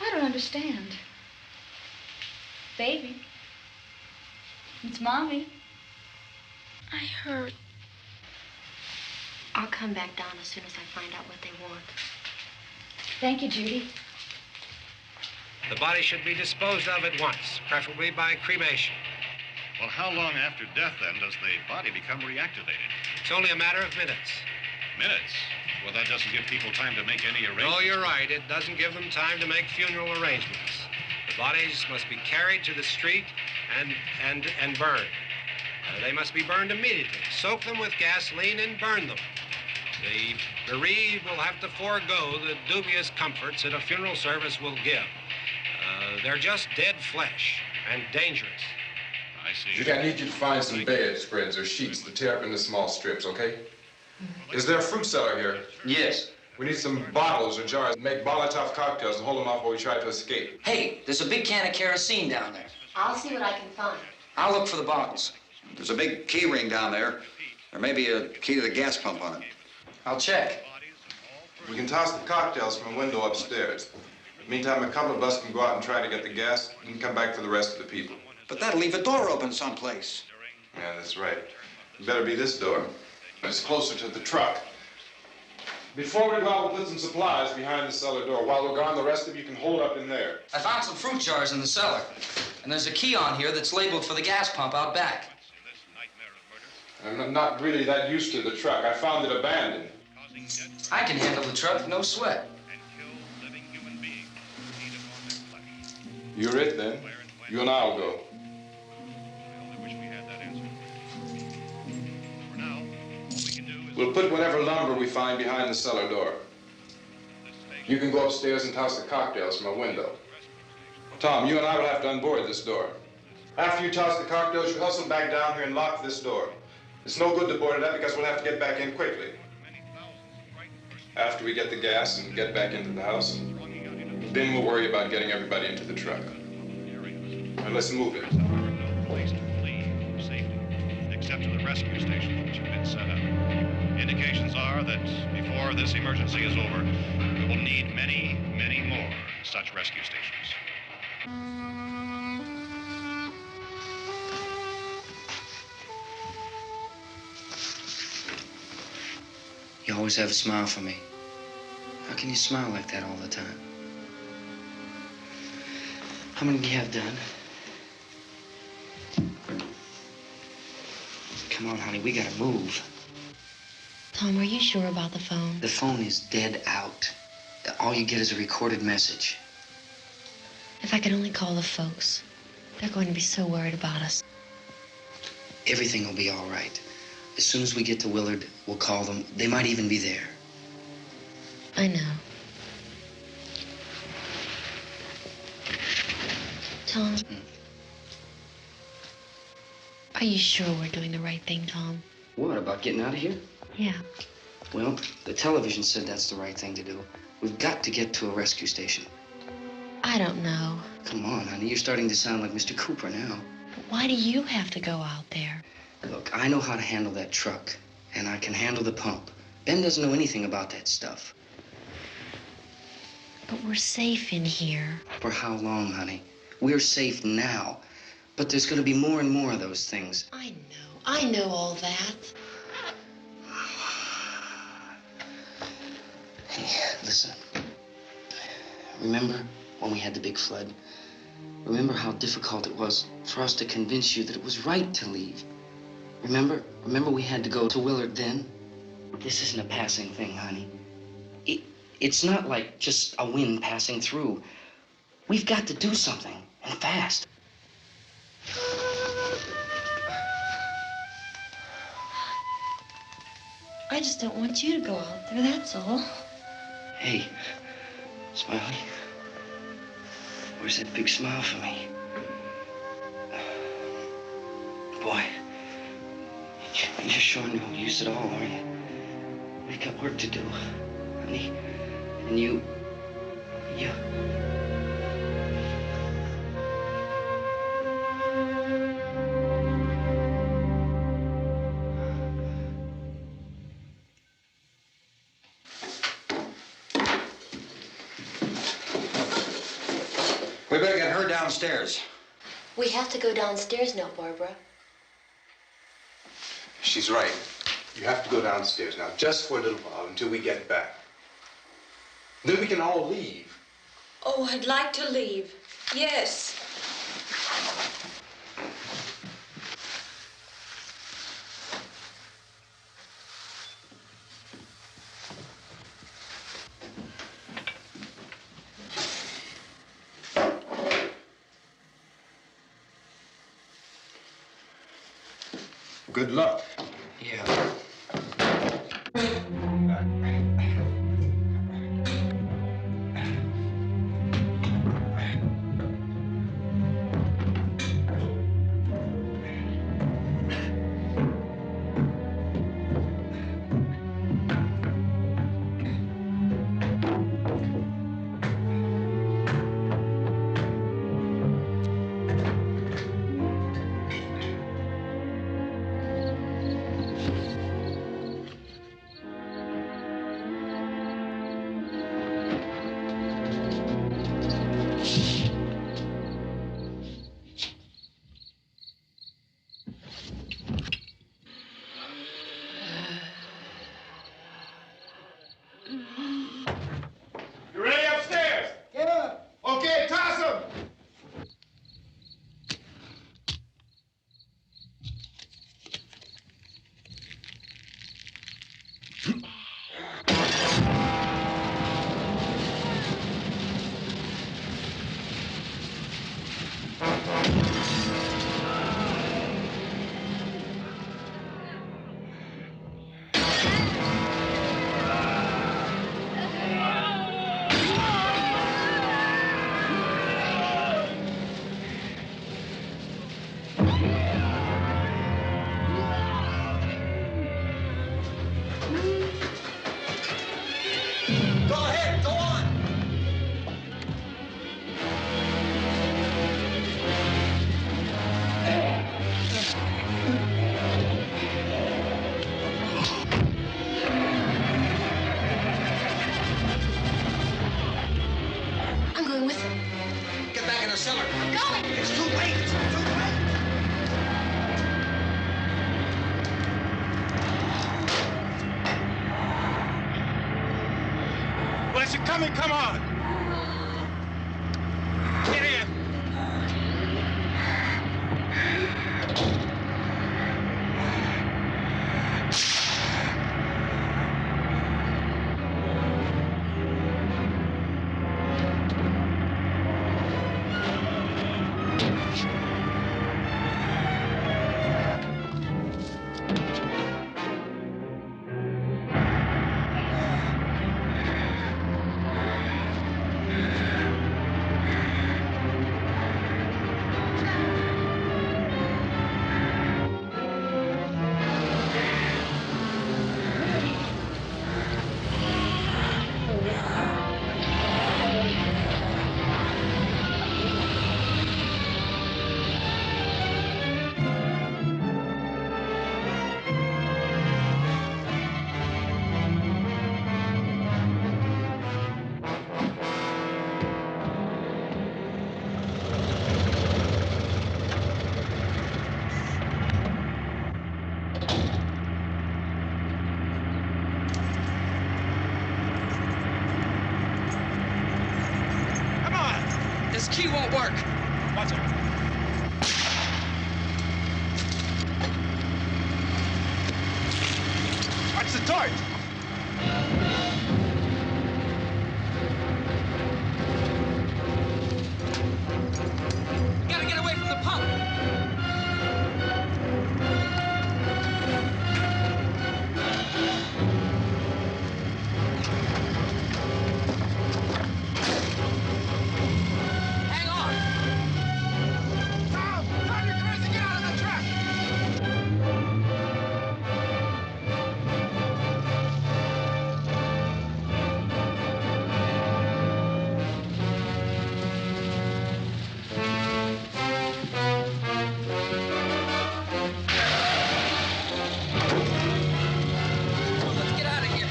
[SPEAKER 11] I don't understand. Baby. It's Mommy.
[SPEAKER 13] I heard. I'll come back down as soon as I find out what they want.
[SPEAKER 11] Thank you, Judy.
[SPEAKER 17] The body should be disposed of at once, preferably by cremation.
[SPEAKER 4] well, how long after death, then, does the body become reactivated?
[SPEAKER 17] It's only a matter of minutes.
[SPEAKER 4] Minutes? Well, that doesn't give people time to make any arrangements.
[SPEAKER 17] No, you're right. It doesn't give them time to make funeral arrangements. The bodies must be carried to the street and burned. They must be burned immediately. Soak them with gasoline and burn them. The bereaved will have to forego the dubious comforts that a funeral service will give. They're just dead flesh and dangerous.
[SPEAKER 4] I see.
[SPEAKER 10] Judy, I need you to find some bedspreads or sheets to tear up into small strips, okay? Is there a fruit cellar here?
[SPEAKER 8] Yes.
[SPEAKER 10] We need some bottles or jars to make Molotov cocktails and hold them off while we try to escape.
[SPEAKER 8] Hey, there's a big can of kerosene down there.
[SPEAKER 13] I'll see what I can find.
[SPEAKER 8] I'll look for the bottles.
[SPEAKER 9] There's a big key ring down there. There may be a key to the gas pump on it.
[SPEAKER 8] I'll check.
[SPEAKER 10] We can toss the cocktails from a window upstairs. Meantime, a couple of us can go out and try to get the gas and come back for the rest of the people.
[SPEAKER 9] But that'll leave a door open someplace.
[SPEAKER 10] Yeah, that's right. It better be this door. It's closer to the truck. Before we go out, we'll put some supplies behind the cellar door. While we're gone, the rest of you can hold up in there.
[SPEAKER 8] I found some fruit jars in the cellar. And there's a key on here that's labeled for the gas pump out back.
[SPEAKER 10] I'm not really that used to the truck. I found it abandoned.
[SPEAKER 8] I can handle the truck, no sweat.
[SPEAKER 10] You're it, then. You and I'll go. We'll put whatever lumber we find behind the cellar door. You can go upstairs and toss the cocktails from a window. Tom, you and I will have to unboard this door. After you toss the cocktails, you hustle back down here and lock this door. It's no good to board it up because we'll have to get back in quickly. After we get the gas and get back into the house, then we'll worry about getting everybody into the truck. Now let's move it.
[SPEAKER 4] No place to flee for safety, except to the rescue stations which have been set up. Indications are that before this emergency is over, we will need many, many more such rescue stations.
[SPEAKER 8] You always have a smile for me. How can you smile like that all the time? How many do you have done? Come on, honey, we gotta move.
[SPEAKER 13] Tom, are you sure about the phone?
[SPEAKER 8] The phone is dead out. All you get is a recorded message.
[SPEAKER 13] If I could only call the folks. They're going to be so worried about us.
[SPEAKER 8] Everything will be all right. As soon as we get to Willard, we'll call them. They might even be there.
[SPEAKER 13] I know. Tom? Are you sure we're doing the right thing, Tom?
[SPEAKER 12] What, about getting out of here?
[SPEAKER 13] Yeah.
[SPEAKER 12] Well, the television said that's the right thing to do. We've got to get to a rescue station.
[SPEAKER 13] I don't know.
[SPEAKER 12] Come on, honey, you're starting to sound like Mr. Cooper now.
[SPEAKER 13] But why do you have to go out there?
[SPEAKER 12] Look, I know how to handle that truck, and I can handle the pump. Ben doesn't know anything about that stuff.
[SPEAKER 13] But we're safe in here.
[SPEAKER 12] For how long, honey? We're safe now. But there's going to be more and more of those things.
[SPEAKER 13] I know all that.
[SPEAKER 12] Hey, listen. Remember when we had the big flood? Remember how difficult it was for us to convince you that it was right to leave? Remember? Remember we had to go to Willard then? This isn't a passing thing, honey. It's not like just a wind passing through. We've got to do something, and fast.
[SPEAKER 13] I just don't want you to go out there, that's all.
[SPEAKER 12] Hey, Smiley, where's that big smile for me? Boy, you're sure no use at all, are you? We've got work to do, honey. And you...
[SPEAKER 9] We better get her downstairs.
[SPEAKER 13] We have to go downstairs now, Barbara.
[SPEAKER 5] She's right. You have to go downstairs now, just for a little while, until we get back. Then we can all leave.
[SPEAKER 7] Oh, I'd like to leave. Yes.
[SPEAKER 10] Good luck.
[SPEAKER 12] Yeah.
[SPEAKER 14] You ready upstairs? Get up. Okay, toss him.
[SPEAKER 9] Go ahead, go on.
[SPEAKER 13] I'm going with him.
[SPEAKER 9] Get back in the cellar.
[SPEAKER 13] I'm going.
[SPEAKER 9] It's too late. It's too late.
[SPEAKER 14] Well, as you're coming, come on. Get in.
[SPEAKER 8] key won't work.
[SPEAKER 14] Watch it. Watch the torch.
[SPEAKER 8] We gotta get away from the pump. Hang on.
[SPEAKER 14] Tom, turn your cars and get out of the truck.
[SPEAKER 8] Let's get out of here.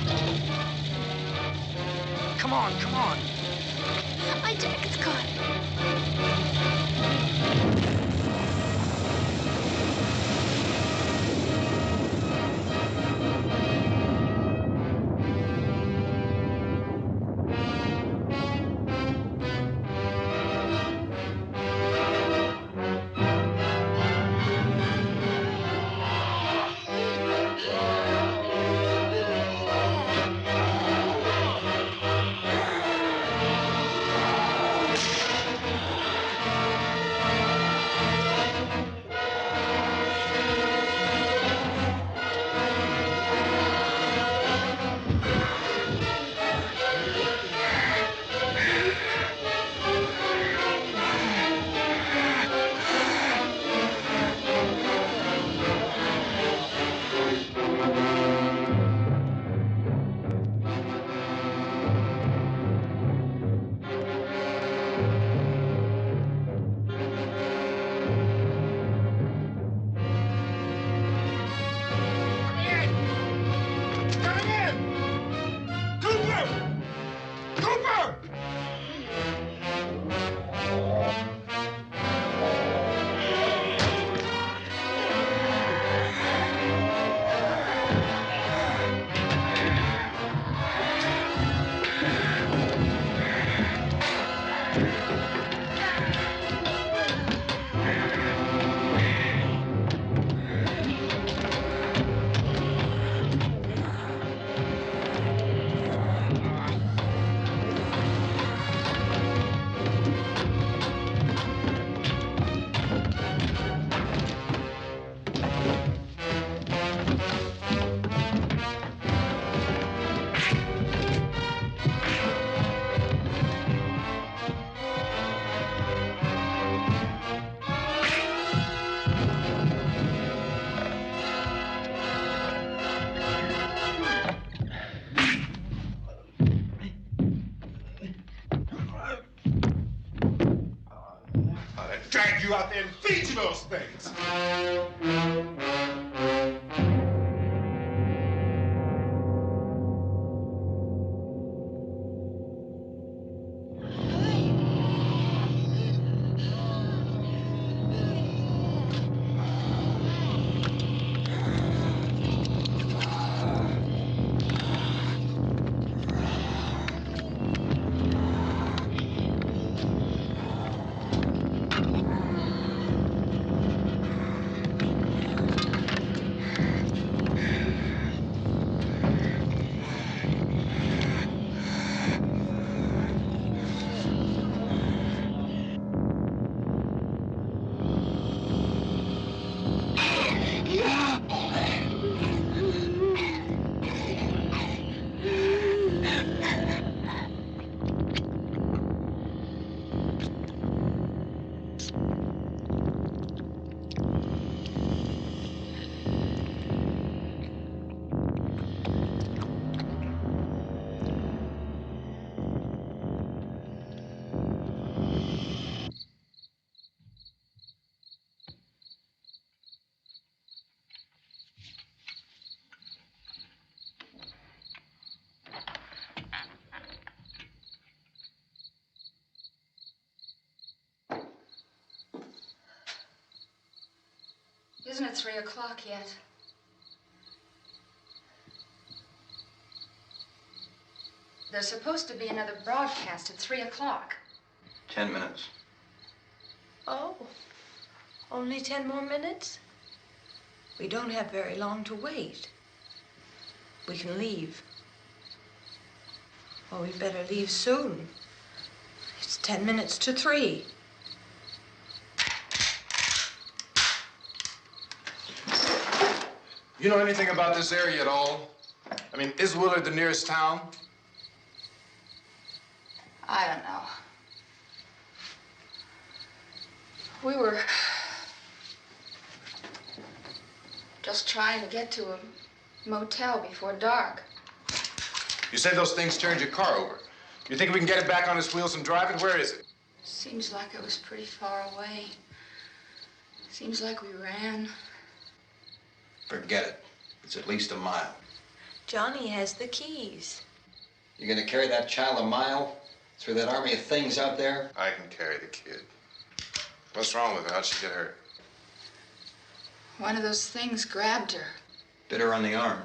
[SPEAKER 8] Come on, come on.
[SPEAKER 13] My jacket's caught.
[SPEAKER 14] Coming in! Cooper! Cooper!
[SPEAKER 10] I drag you out there and feed you those things.
[SPEAKER 11] Isn't it 3 o'clock yet? There's supposed to be another broadcast at 3 o'clock.
[SPEAKER 18] 10 minutes.
[SPEAKER 7] Oh, only 10 more minutes? We don't have very long to wait. We can leave. Well, we'd better leave soon. It's 10 minutes to 3.
[SPEAKER 10] You know anything about this area at all? I mean, is Willard the nearest town?
[SPEAKER 11] I don't know. We were just trying to get to a motel before dark.
[SPEAKER 10] You said those things turned your car over. You think we can get it back on its wheels and drive it? Where is it?
[SPEAKER 11] Seems like it was pretty far away. Seems like we ran.
[SPEAKER 9] Forget it. It's at least a mile.
[SPEAKER 7] Johnny has the keys.
[SPEAKER 9] You're gonna carry that child a mile through that army of things out there?
[SPEAKER 10] I can carry the kid. What's wrong with her? How'd she get hurt?
[SPEAKER 11] One of those things grabbed her.
[SPEAKER 9] Bit her on the arm.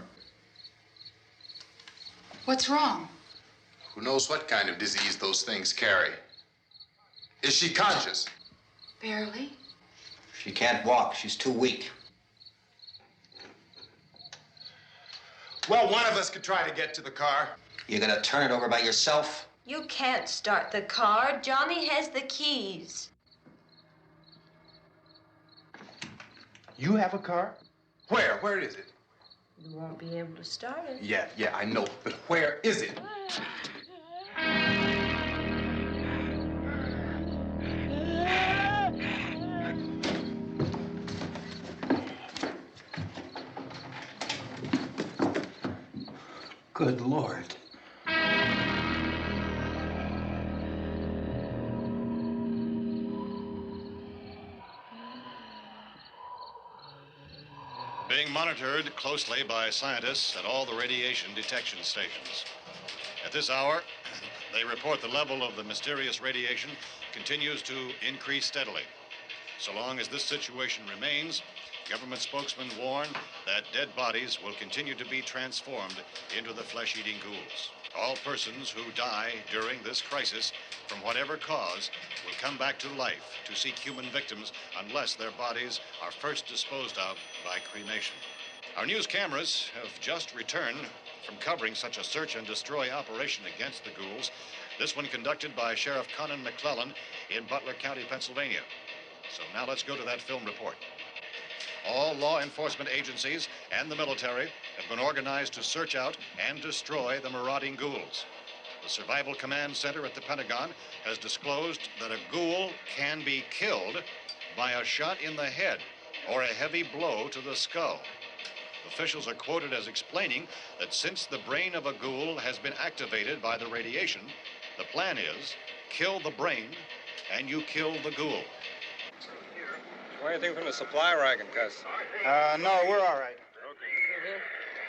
[SPEAKER 11] What's wrong?
[SPEAKER 10] Who knows what kind of disease those things carry? Is she conscious?
[SPEAKER 11] Barely.
[SPEAKER 9] She can't walk. She's too weak.
[SPEAKER 10] Well, one of us could try to get to the car.
[SPEAKER 9] You gonna turn it over by yourself?
[SPEAKER 7] You can't start the car. Johnny has the keys.
[SPEAKER 10] You have a car? Where? Where is it?
[SPEAKER 7] You won't be able to start it.
[SPEAKER 10] Yeah, I know. But where is it?
[SPEAKER 9] Good Lord.
[SPEAKER 4] Being monitored closely by scientists at all the radiation detection stations. At this hour, they report the level of the mysterious radiation continues to increase steadily. So long as this situation remains, government spokesmen warn that dead bodies will continue to be transformed into the flesh-eating ghouls. All persons who die during this crisis, from whatever cause, will come back to life to seek human victims unless their bodies are first disposed of by cremation. Our news cameras have just returned from covering such a search and destroy operation against the ghouls, this one conducted by Sheriff Conan McClellan in Butler County, Pennsylvania. So now let's go to that film report. All law enforcement agencies and the military have been organized to search out and destroy the marauding ghouls. The Survival Command Center at the Pentagon has disclosed that a ghoul can be killed by a shot in the head or a heavy blow to the skull. Officials are quoted as explaining that since the brain of a ghoul has been activated by the radiation, the plan is kill the brain and you kill the ghoul.
[SPEAKER 18] Want anything from the supply wagon, Cuz?
[SPEAKER 14] No, we're all right.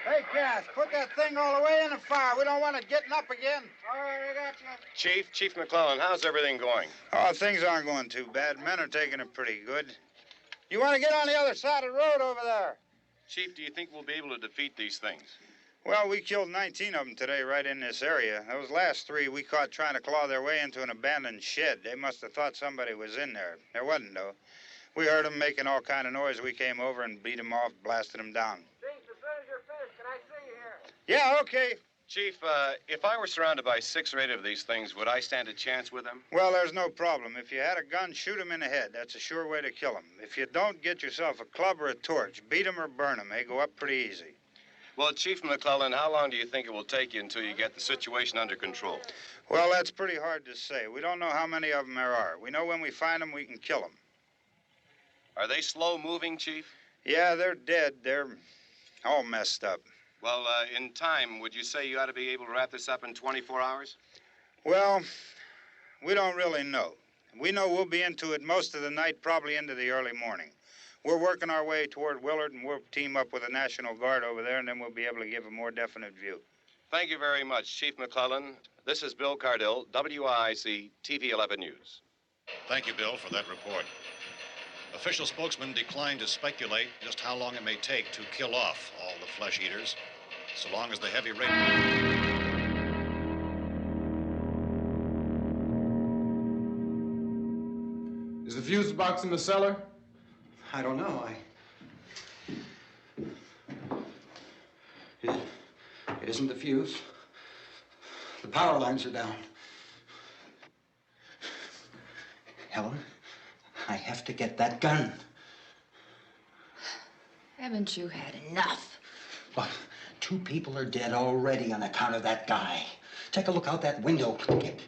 [SPEAKER 14] Hey, Cass, put that thing all the way in the fire. We don't want it getting up again. All right, I got you.
[SPEAKER 18] Chief McClellan, how's everything going?
[SPEAKER 14] Oh, things aren't going too bad. Men are taking it pretty good. You want to get on the other side of the road over there?
[SPEAKER 18] Chief, do you think we'll be able to defeat these things?
[SPEAKER 14] Well, we killed 19 of them today right in this area. Those last 3 we caught trying to claw their way into an abandoned shed. They must have thought somebody was in there. There wasn't, though. We heard them making all kind of noise. We came over and beat them off, blasted them down.
[SPEAKER 19] Chief, as soon as you're finished, can I see you here?
[SPEAKER 14] Yeah, okay.
[SPEAKER 18] Chief, if I were surrounded by 6 or 8 of these things, would I stand a chance with them?
[SPEAKER 14] Well, there's no problem. If you had a gun, shoot them in the head. That's a sure way to kill them. If you don't, get yourself a club or a torch. Beat them or burn them. They go up pretty easy.
[SPEAKER 18] Well, Chief McClellan, how long do you think it will take you until you get the situation under control?
[SPEAKER 14] Well, that's pretty hard to say. We don't know how many of them there are. We know when we find them, we can kill them.
[SPEAKER 18] Are they slow-moving, Chief?
[SPEAKER 14] Yeah, they're dead. They're all messed up.
[SPEAKER 18] Well, in time, would you say you ought to be able to wrap this up in 24 hours?
[SPEAKER 14] Well, we don't really know. We know we'll be into it most of the night, probably into the early morning. We're working our way toward Willard, and we'll team up with the National Guard over there, and then we'll be able to give a more definite view.
[SPEAKER 18] Thank you very much, Chief McClellan. This is Bill Cardill, WIC TV 11 News.
[SPEAKER 4] Thank you, Bill, for that report. Official spokesmen declined to speculate just how long it may take to kill off all the flesh eaters, so long as the heavy rain...
[SPEAKER 10] Is the fuse box in the cellar?
[SPEAKER 9] I don't know. It isn't the fuse. The power lines are down. Helen, I have to get that gun.
[SPEAKER 7] Haven't you had enough?
[SPEAKER 9] Look, 2 people are dead already on account of that guy. Take a look out that window. Get.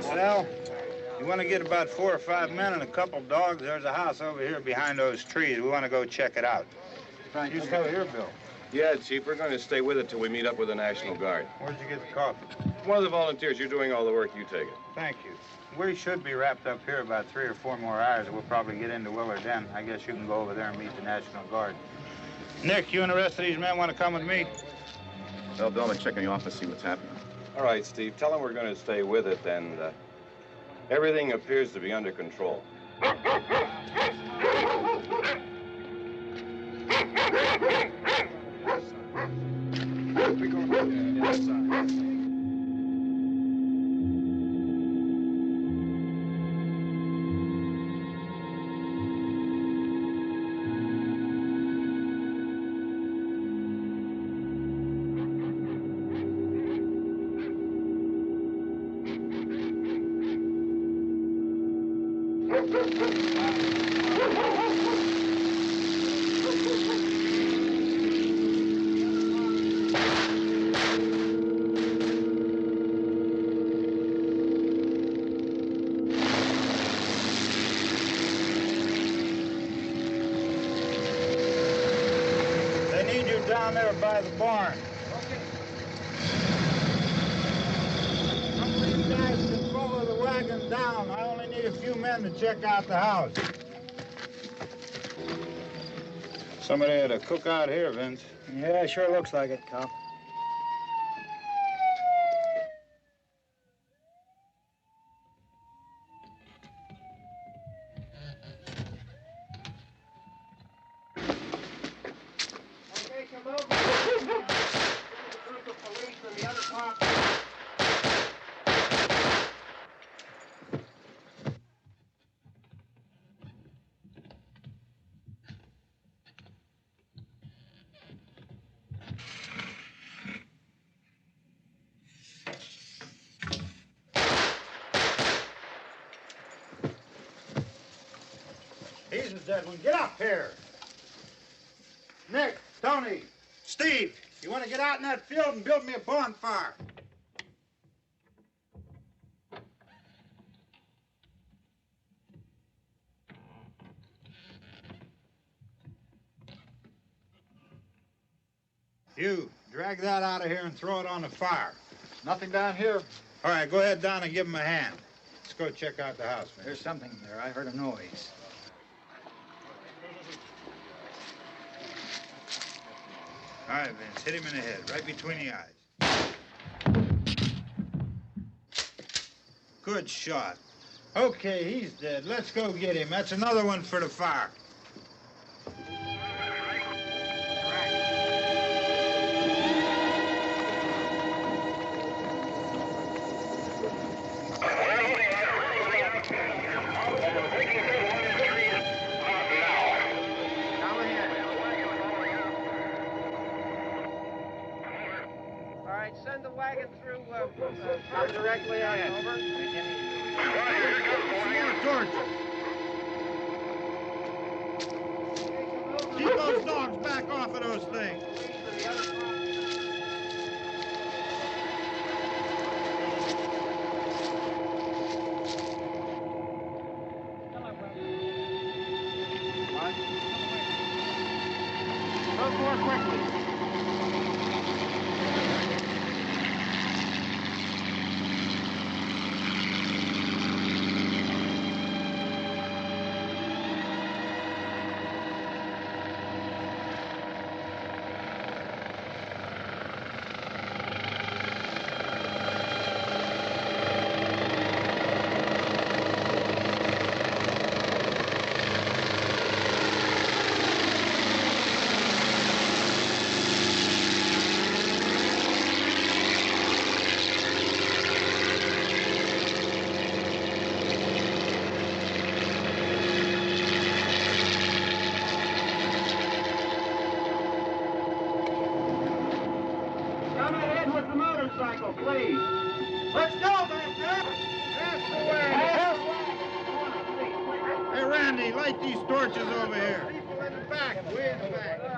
[SPEAKER 14] Sal, you want to get about 4 or 5 men and a couple dogs? There's a house over here behind those trees. We want to go check it out. You stay here, Bill.
[SPEAKER 18] Yeah, Chief, we're going to stay with it till we meet up with the National Guard.
[SPEAKER 14] Where'd you get the coffee?
[SPEAKER 18] One of the volunteers. You're doing all the work. You take it.
[SPEAKER 14] Thank you. We should be wrapped up here about 3 or 4 more hours. We'll probably get into Willard then. I guess you can go over there and meet the National Guard. Nick, you and the rest of these men want to come with me?
[SPEAKER 10] Well, Bill, I'm checking the office, see what's happening.
[SPEAKER 18] All right, Steve. Tell them we're going to stay with it, and everything appears to be under control.
[SPEAKER 14] Down there by the barn. Some of these guys can follow the wagon down. I only need a few men to check out the house. Somebody had a cookout here, Vince.
[SPEAKER 20] Yeah, sure looks like it, Cop.
[SPEAKER 14] He's the dead one. Get up here. Nick, Tony, Steve, you want to get out in that field and build me a bonfire? You, drag that out of here and throw it on the fire.
[SPEAKER 20] Nothing down here.
[SPEAKER 14] All right, go ahead down and give him a hand. Let's go check out the house, man.
[SPEAKER 20] There's something there. I heard a noise.
[SPEAKER 14] All right, Vince, hit him in the head, right between the eyes. Good shot. Okay, he's dead. Let's go get him. That's another one for the fire.
[SPEAKER 19] Send the wagon through directly out. Over.
[SPEAKER 14] More torch. Keep those dogs back off of those things.
[SPEAKER 19] Go more quickly. Please. Let's go back there. That's the way.
[SPEAKER 14] Hey, Randy, light these torches over here. People in the back, way in the back.